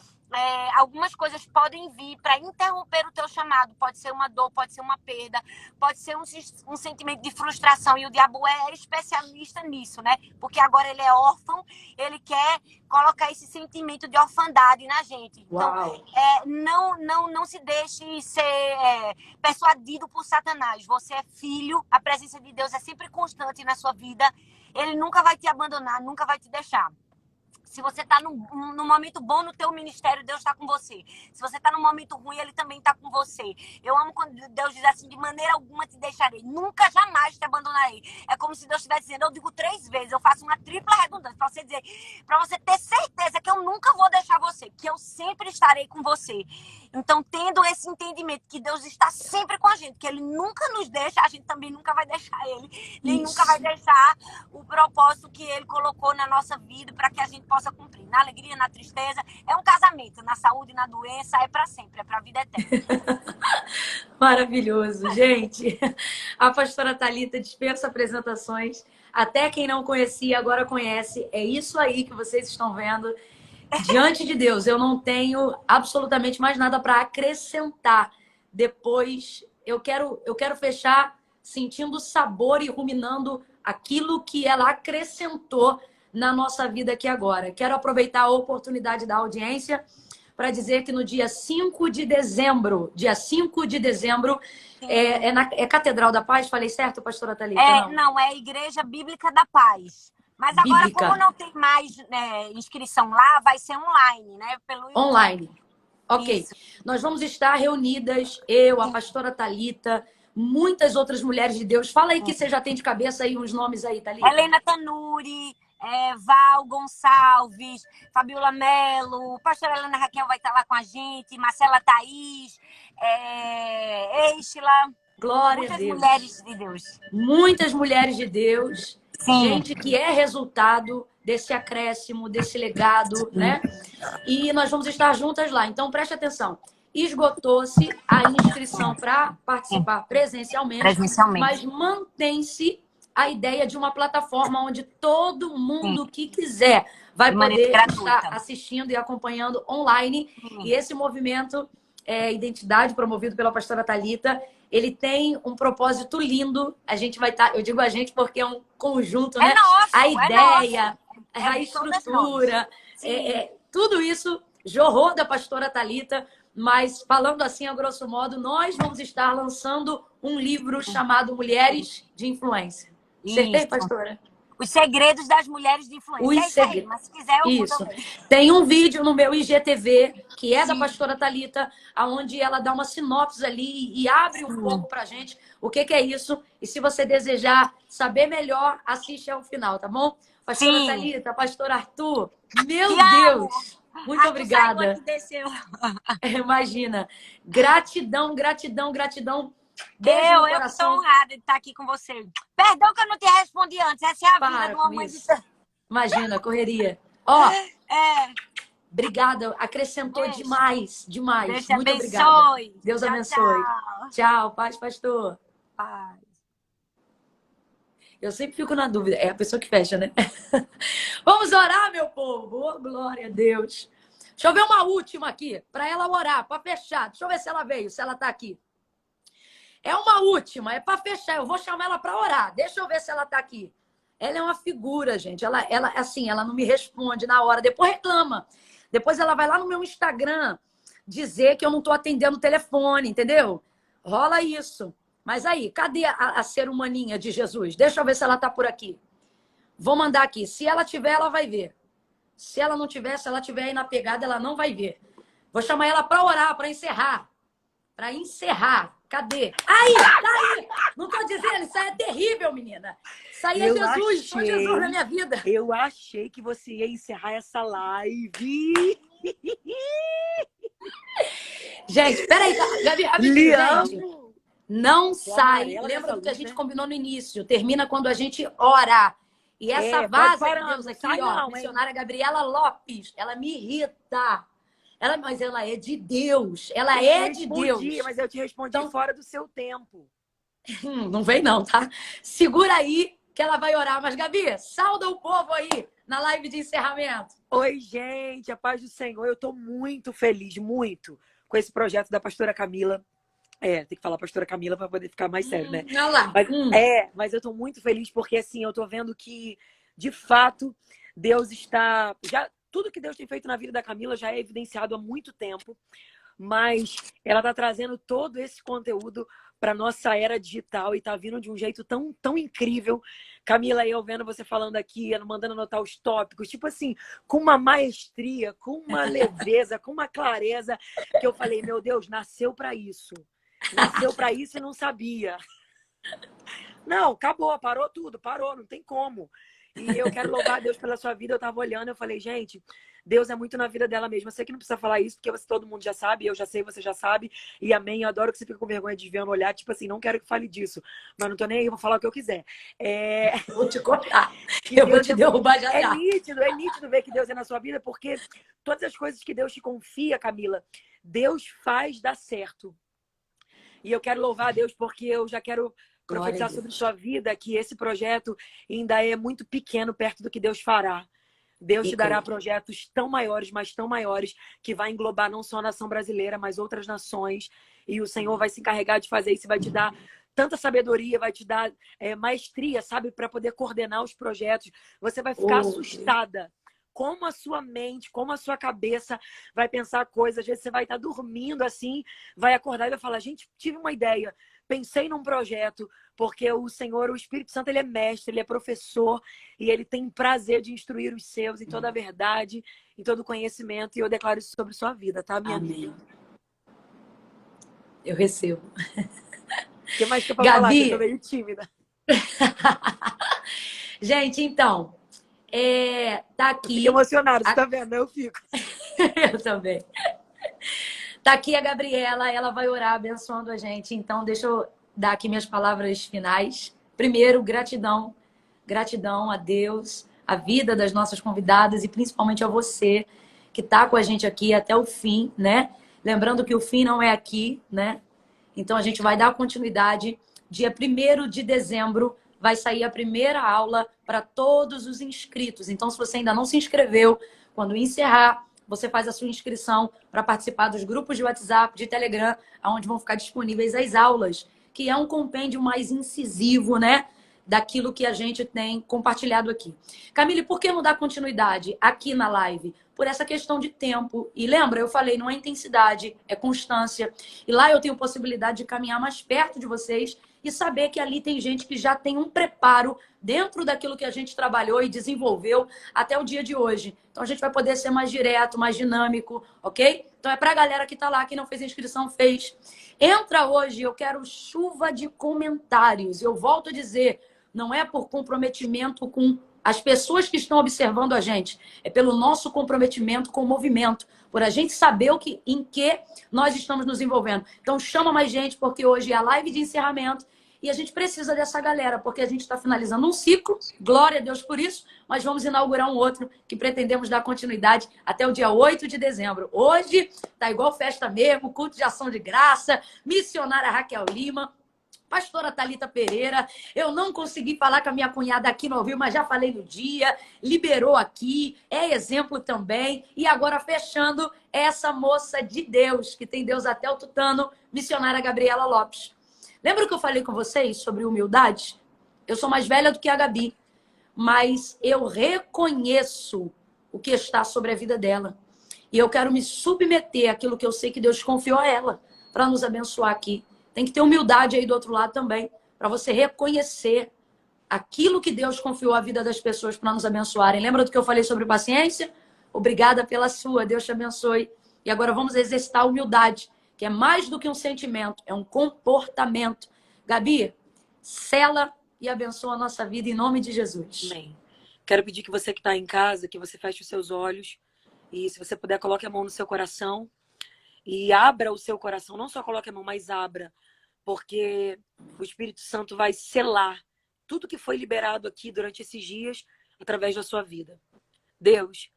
Algumas coisas podem vir para interromper o teu chamado. Pode ser uma dor, pode ser uma perda, pode ser um sentimento de frustração. E o diabo é especialista nisso, né? Porque agora ele é órfão, ele quer colocar esse sentimento de orfandade na gente. Então, não se deixe ser persuadido por Satanás. Você é filho, a presença de Deus é sempre constante na sua vida. Ele nunca vai te abandonar, nunca vai te deixar. Se você está num momento bom no teu ministério, Deus está com você. Se você está num momento ruim, Ele também está com você. Eu amo quando Deus diz assim: de maneira alguma te deixarei, nunca, jamais te abandonarei. É como se Deus estivesse dizendo, eu digo 3 vezes, eu faço uma tripla redundância para você dizer, para você ter certeza que eu nunca vou deixar você, que eu sempre estarei com você. Então, tendo esse entendimento que Deus está sempre com a gente, que Ele nunca nos deixa, a gente também nunca vai deixar Ele, nem nunca vai deixar o propósito que Ele colocou na nossa vida para que a gente possa cumprir. Na alegria, na tristeza, é um casamento, na saúde, na doença, é para sempre, é para a vida eterna. Maravilhoso, gente. A pastora Thalita dispensa apresentações. Até quem não conhecia agora conhece. É isso aí que vocês estão vendo. Diante de Deus, eu não tenho absolutamente mais nada para acrescentar. Depois, eu quero fechar sentindo sabor e ruminando aquilo que ela acrescentou na nossa vida aqui agora. Quero aproveitar a oportunidade da audiência para dizer que no dia 5 de dezembro, é Catedral da Paz, falei certo, pastora Thalita? Não, é a Igreja Bíblica da Paz. Mas agora, Bíblica. como não tem mais inscrição lá, vai ser online, né? Pelo YouTube. Online. Ok. Isso. Nós vamos estar reunidas, eu, a pastora Thalita, muitas outras mulheres de Deus. Fala aí que você já tem de cabeça aí uns nomes aí, Thalita. Helena Tanuri, Val Gonçalves, Fabiola Mello, pastora Helena Raquel vai estar lá com a gente, Marcela Thaís, Eixla. Glória a Deus. Muitas mulheres de Deus. Muitas mulheres de Deus. Sim. Gente que é resultado desse acréscimo, desse legado, né? E nós vamos estar juntas lá. Então, preste atenção. Esgotou-se a inscrição para participar presencialmente, mas mantém-se a ideia de uma plataforma onde todo mundo que quiser vai poder estar assistindo e acompanhando online. E esse movimento Identidade, promovido pela pastora Thalita, ele tem um propósito lindo. A gente vai estar, eu digo a gente porque é um conjunto, né? Nosso, a ideia, a estrutura, tudo isso jorrou da pastora Thalita, mas falando assim, a grosso modo, nós vamos estar lançando um livro chamado Mulheres de Influência. Acertei, pastora? Os segredos das mulheres de influência. Aí, mas se quiser, eu mudo também. Tem um vídeo no meu IGTV, que é da pastora Thalita, onde ela dá uma sinopse ali e abre um pouco pra gente o que é isso. E se você desejar saber melhor, assiste ao final, tá bom? Pastora Thalita, pastor Arthur, meu Deus! Muito obrigada. Desceu. Imagina. Gratidão, gratidão, gratidão Beijo no Eu que coração. estou honrada de estar aqui com você. Perdão que eu não te respondi antes. Essa é a vida Para de uma com mãe de... isso. Imagina, correria. Ó, É, obrigada. Acrescentou beijo. demais, Deus demais. te Muito obrigada. abençoe. Deus Tchau, abençoe. tchau. Tchau, paz, pastor. Paz. Eu sempre fico na dúvida. É a pessoa que fecha, né? Vamos orar, meu povo. Oh, glória a Deus. Deixa eu ver uma última aqui, para ela orar, para fechar. Deixa eu ver se ela veio, se ela tá aqui. É uma última, é para fechar. Eu vou chamar ela para orar. Deixa eu ver se ela tá aqui. Ela é uma figura, gente. Assim, ela não me responde na hora. Depois reclama. Depois ela vai lá no meu Instagram dizer que eu não tô atendendo o telefone, entendeu? Rola isso. Mas aí, cadê a ser humaninha de Jesus? Deixa eu ver se ela tá por aqui. Vou mandar aqui. Se ela tiver, ela vai ver. Se ela não tiver, se ela tiver aí na pegada, ela não vai ver. Vou chamar ela para orar, para encerrar. Para encerrar. Cadê? Aí, tá aí. Não tô dizendo, isso aí é terrível, menina. Isso aí é Jesus, foi Jesus na minha vida. Eu achei que você ia encerrar essa live. Gente, peraí, Gabi, rapidinho, gente. Não sai. Lembra do que a gente combinou no início. Termina quando a gente ora. E essa vaza de Deus aqui, ó, missionária Gabriela Lopes, ela me irrita. Mas ela é de Deus. Ela é de Deus. Mas eu te respondi então, fora do seu tempo. Não vem não, tá? Segura aí que ela vai orar. Mas, Gabi, sauda o povo aí na live de encerramento. Oi, gente. A paz do Senhor. Eu tô muito feliz, muito, com esse projeto da pastora Camila. Tem que falar pastora Camila para poder ficar mais sério, né? Olha lá. Mas eu tô muito feliz porque, assim, eu tô vendo que, de fato, Deus está... Tudo que Deus tem feito na vida da Camila já é evidenciado há muito tempo, mas ela tá trazendo todo esse conteúdo para nossa era digital e tá vindo de um jeito tão, tão incrível. Camila, eu vendo você falando aqui, mandando anotar os tópicos, tipo assim, com uma maestria, com uma leveza, com uma clareza, que eu falei, meu Deus, nasceu para isso. Nasceu para isso e não sabia. Não, acabou, parou tudo, parou, não tem como. E eu quero louvar a Deus pela sua vida. Eu tava olhando, eu falei, gente, Deus é muito na vida dela mesma. Eu sei que não precisa falar isso, porque todo mundo já sabe, eu já sei, você já sabe. E amém, eu adoro que você fica com vergonha de ver no olhar, tipo assim, não quero que fale disso. Mas não tô nem aí, eu vou falar o que eu quiser. Vou te cortar. Eu vou te derrubar já. É nítido ver que Deus é na sua vida, porque todas as coisas que Deus te confia, Camila, Deus faz dar certo. E eu quero louvar a Deus porque eu já quero profetizar sobre sua vida que esse projeto ainda é muito pequeno perto do que Deus fará. Deus te dará projetos tão maiores, mas tão maiores, que vai englobar não só a nação brasileira, mas outras nações. E o Senhor vai se encarregar de fazer isso, vai te dar tanta sabedoria, vai te dar maestria, sabe, para poder coordenar os projetos. Você vai ficar assustada. Como a sua mente, como a sua cabeça vai pensar coisas. Às vezes você vai estar dormindo assim, vai acordar e vai falar, gente, tive uma ideia, pensei num projeto, porque o Senhor, o Espírito Santo, ele é mestre, ele é professor e ele tem prazer de instruir os seus em toda a verdade, em todo o conhecimento. E eu declaro isso sobre sua vida, tá, minha amiga? Eu recebo. O que mais que eu Gabi... falar? Eu tô meio tímida. Gente, então... tá aqui. Fico emocionada, você tá vendo? Eu fico. Eu também. Tá aqui a Gabriela, ela vai orar abençoando a gente. Então, deixa eu dar aqui minhas palavras finais. Primeiro, gratidão. Gratidão a Deus, a vida das nossas convidadas e principalmente a você que tá com a gente aqui até o fim, né? Lembrando que o fim não é aqui, né? Então, a gente vai dar continuidade. Dia 1º de dezembro vai sair a primeira aula para todos os inscritos. Então, se você ainda não se inscreveu, quando encerrar, você faz a sua inscrição para participar dos grupos de WhatsApp, de Telegram, onde vão ficar disponíveis as aulas, que é um compêndio mais incisivo, né? Daquilo que a gente tem compartilhado aqui. Camille, por que não dar continuidade aqui na live? Por essa questão de tempo. E lembra, eu falei, não é intensidade, é constância. E lá eu tenho possibilidade de caminhar mais perto de vocês e saber que ali tem gente que já tem um preparo dentro daquilo que a gente trabalhou e desenvolveu até o dia de hoje. Então a gente vai poder ser mais direto, mais dinâmico, ok? Então é pra galera que tá lá, que não fez inscrição, fez. Entra hoje, eu quero chuva de comentários. Eu volto a dizer, não é por comprometimento com as pessoas que estão observando a gente. É pelo nosso comprometimento com o movimento, por a gente saber em que nós estamos nos envolvendo. Então chama mais gente, porque hoje é a live de encerramento e a gente precisa dessa galera, porque a gente está finalizando um ciclo, glória a Deus por isso, mas vamos inaugurar um outro que pretendemos dar continuidade até o dia 8 de dezembro. Hoje tá igual festa mesmo, culto de ação de graça, missionária Raquel Lima, pastora Thalita Pereira. Eu não consegui falar com a minha cunhada aqui no ao vivo, mas já falei no dia, liberou aqui, é exemplo também. E agora fechando, essa moça de Deus, que tem Deus até o tutano, missionária Gabriela Lopes. Lembra que eu falei com vocês sobre humildade? Eu sou mais velha do que a Gabi, mas eu reconheço o que está sobre a vida dela. E eu quero me submeter àquilo que eu sei que Deus confiou a ela, para nos abençoar aqui. Tem que ter humildade aí do outro lado também, para você reconhecer aquilo que Deus confiou à vida das pessoas para nos abençoarem. Lembra do que eu falei sobre paciência? Obrigada pela sua, Deus te abençoe. E agora vamos exercitar a humildade, que é mais do que um sentimento, é um comportamento. Gabi, sela e abençoa a nossa vida em nome de Jesus. Amém. Quero pedir que você que está em casa, que você feche os seus olhos e, se você puder, coloque a mão no seu coração e abra o seu coração. Não só coloque a mão, mas abra, porque o Espírito Santo vai selar tudo que foi liberado aqui durante esses dias através da sua vida. Deus,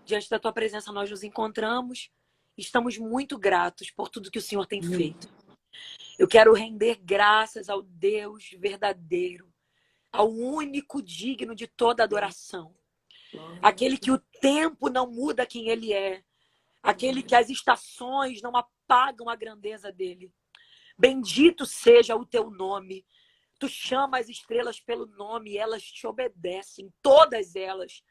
diante da tua presença nós nos encontramos, estamos muito gratos por tudo que o Senhor tem feito. Eu quero render graças ao Deus verdadeiro, ao único digno de toda adoração, aquele que o tempo não muda quem ele é, aquele que as estações não apagam a grandeza dele. Bendito seja o teu nome. Tu chama as estrelas pelo nome e elas te obedecem, todas elas.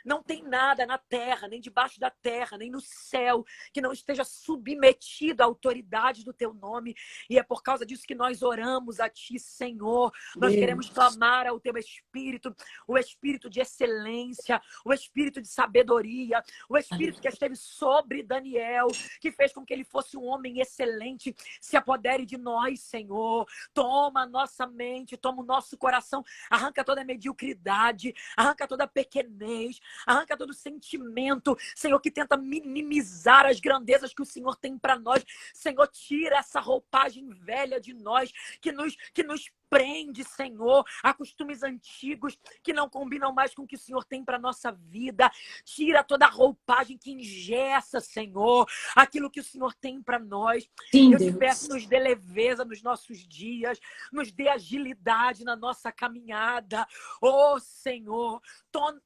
Não tem nada na terra, nem debaixo da terra, nem no céu, que não esteja submetido à autoridade do teu nome. E é por causa disso que nós oramos a ti, Senhor. Nós queremos clamar ao teu Espírito, o Espírito de excelência, o Espírito de sabedoria, o Espírito que esteve sobre Daniel, que fez com que ele fosse um homem excelente. Se apodere de nós, Senhor. Toma a nossa mente, toma o nosso coração, arranca toda a mediocridade, arranca toda a pequenez, arranca todo sentimento, Senhor, que tenta minimizar as grandezas que o Senhor tem para nós. Senhor, tira essa roupagem velha de nós, que nos prende, Senhor, a costumes antigos que não combinam mais com o que o Senhor tem para nossa vida. Tira toda a roupagem que engessa, Senhor, aquilo que o Senhor tem para nós. Sim, eu te Deus. peço, nos dê leveza nos nossos dias, nos dê agilidade na nossa caminhada. Oh, Senhor,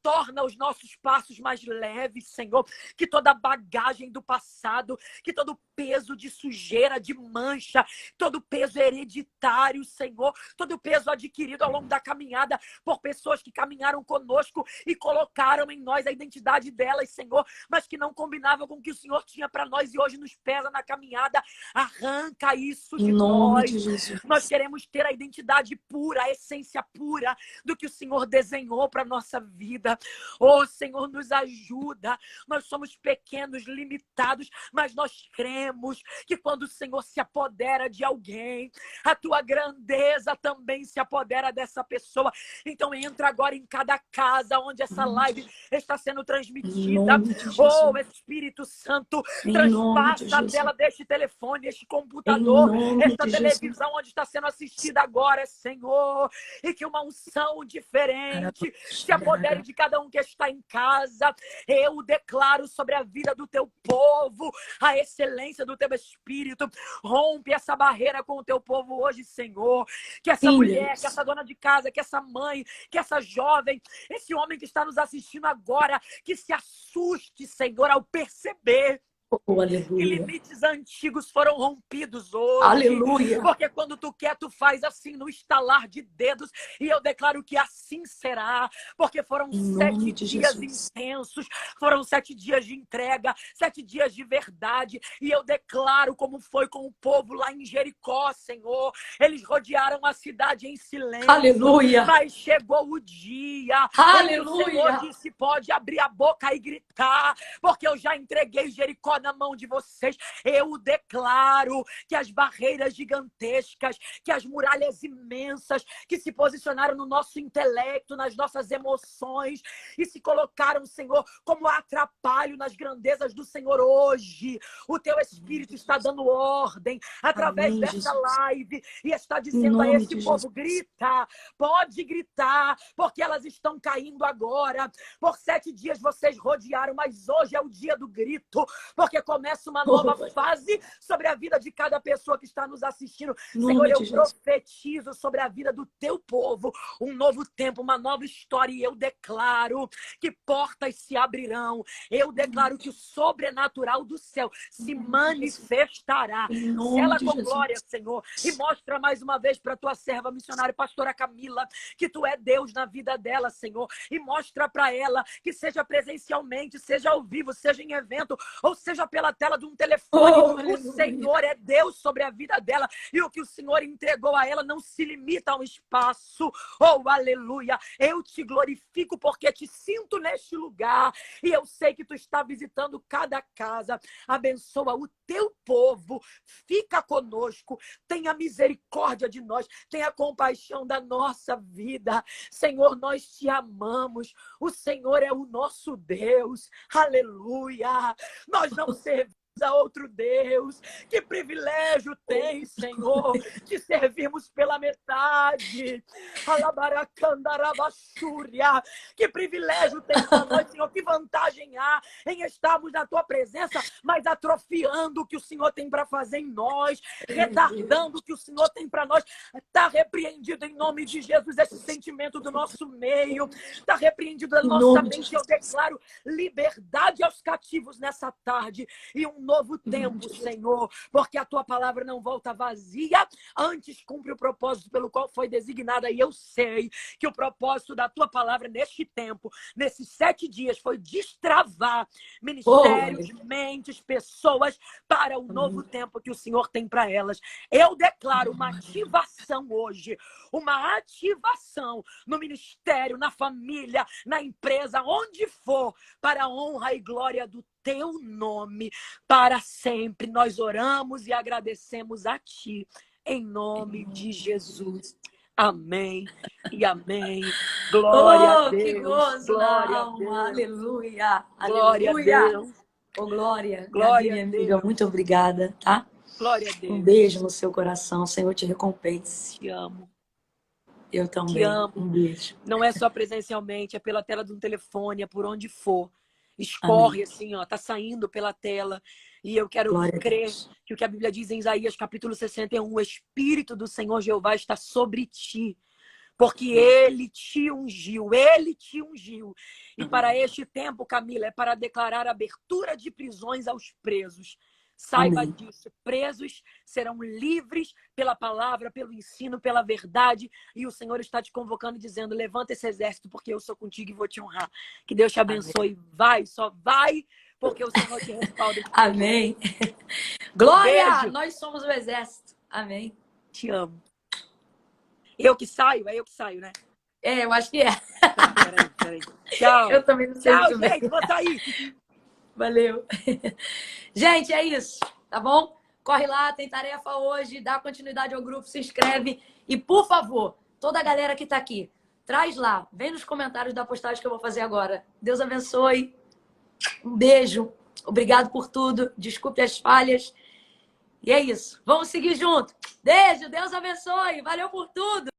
torna os nossos passos mais leves, Senhor, que toda a bagagem do passado, que todo o peso de sujeira, de mancha, todo o peso hereditário, Senhor, todo o peso adquirido ao longo da caminhada por pessoas que caminharam conosco e colocaram em nós a identidade delas, Senhor, mas que não combinavam com o que o Senhor tinha para nós e hoje nos pesa na caminhada. Arranca isso de Em nome nós. de Jesus. Nós queremos ter a identidade pura, a essência pura do que o Senhor desenhou para nossa vida. Oh, Senhor, nos ajuda. Nós somos pequenos, limitados, mas nós cremos que quando o Senhor se apodera de alguém, a tua grandeza também se apodera dessa pessoa. Então entra agora em cada casa onde essa live está sendo transmitida. Oh, Espírito Santo, transpassa a tela deste telefone, este computador, esta televisão onde está sendo assistida agora, Senhor, e que uma unção diferente se apodere de cada um que está em casa. Eu declaro sobre a vida do teu povo a excelência do teu Espírito. Rompe essa barreira com o teu povo hoje, Senhor. Que essa mulher, que essa dona de casa, que essa mãe, que essa jovem, esse homem que está nos assistindo agora, que se assuste, Senhor, ao perceber Oh, que aleluia. limites antigos foram rompidos hoje. Aleluia. Porque quando tu quer, tu faz assim no estalar de dedos. E eu declaro que assim será. Porque foram Em nome 7 de dias Jesus. intensos. Foram 7 dias de entrega. 7 dias de verdade. E eu declaro como foi com o povo lá em Jericó, Senhor. Eles rodearam a cidade em silêncio. Aleluia. Mas chegou o dia. Aleluia. Onde o Senhor disse, pode abrir a boca e gritar. Porque eu já entreguei Jericó Jericó na mão de vocês. Eu declaro que as barreiras gigantescas, que as muralhas imensas que se posicionaram no nosso intelecto, nas nossas emoções e se colocaram, Senhor, como atrapalho nas grandezas do Senhor hoje. O teu Espírito está dando ordem através Amém, dessa Jesus. live e está Em dizendo a nome esse de povo, Jesus. grita, pode gritar, porque elas estão caindo agora. Por 7 dias vocês rodearam, mas hoje é o dia do grito, porque começa uma nova fase sobre a vida de cada pessoa que está nos assistindo. Em Senhor, nome eu de Jesus. profetizo sobre a vida do teu povo um novo tempo, uma nova história, e eu declaro que portas se abrirão. Eu declaro que o sobrenatural do céu se manifestará. Em nome Sela de com Jesus. glória, Senhor, e mostra mais uma vez para tua serva missionária, pastora Camila, que tu é Deus na vida dela, Senhor, e mostra para ela que seja presencialmente, seja ao vivo, seja em evento, ou seja pela tela de um telefone, Oh, o aleluia. Senhor é Deus sobre a vida dela, e o que o Senhor entregou a ela não se limita a um espaço. Oh, aleluia! Eu te glorifico porque te sinto neste lugar, e eu sei que tu está visitando cada casa. Abençoa o teu povo, fica conosco, tenha misericórdia de nós, tenha compaixão da nossa vida. Senhor, nós te amamos, o Senhor é o nosso Deus, aleluia. Nós não servimos a outro Deus. Que privilégio tem, Senhor, de servirmos pela metade. Alabaracandarabachúria. Que privilégio tem para nós, Senhor. Que vantagem há em estarmos na tua presença, mas atrofiando o que o Senhor tem para fazer em nós, retardando o que o Senhor tem para nós. Está repreendido em nome de Jesus esse sentimento do nosso meio. Está repreendido da Em nossa nome de mente. Eu Jesus. declaro liberdade aos cativos nessa tarde e um novo tempo, Senhor, porque a tua palavra não volta vazia, antes cumpre o propósito pelo qual foi designada, e eu sei que o propósito da tua palavra neste tempo, nesses 7 dias, foi destravar ministérios, mentes, pessoas para o novo tempo que o Senhor tem para elas. Eu declaro uma ativação hoje, uma ativação no ministério, na família, na empresa, onde for, para a honra e glória do teu nome, para sempre. Nós oramos e agradecemos a ti, em nome de Jesus. Amém e amém. Glória a Oh, que Deus. gozo na Glória a alma. Deus. Aleluia. Glória a Aleluia. Deus. Oh, Glória. Gabi, Glória minha a amiga, Deus. muito obrigada, tá? Glória a Um Deus. beijo no seu coração. O Senhor te recompense. Te amo. Eu Te também. amo. Um beijo. Não é só presencialmente, é pela tela de um telefone, é por onde for. Escorre Amém. assim, ó, tá saindo pela tela. E eu quero Glória a crer Deus. que o que a Bíblia diz em Isaías, capítulo 61, o Espírito do Senhor Jeová está sobre ti, porque Ele te ungiu, Ele te ungiu. E para este tempo, Camila, é para declarar abertura de prisões aos presos. Saiba Amém. disso, presos serão livres pela palavra, pelo ensino, pela verdade, e o Senhor está te convocando e dizendo, levanta esse exército, porque eu sou contigo e vou te honrar. Que Deus te abençoe. Vai, só vai, porque o Senhor te respalda. Amém. Glória! Beijo. Nós somos o exército. Amém. Te amo. Eu que saio? É eu que saio, né? É, eu acho que é. Tá, peraí. Tchau. Eu também não sei Tchau, muito bem. gente. Vou sair. Valeu. Gente, é isso, tá bom? Corre lá, tem tarefa hoje, dá continuidade ao grupo, se inscreve. E, por favor, toda a galera que tá aqui, traz lá, vem nos comentários da postagem que eu vou fazer agora. Deus abençoe. Um beijo. Obrigado por tudo. Desculpe as falhas. E é isso. Vamos seguir junto. Beijo. Deus abençoe. Valeu por tudo.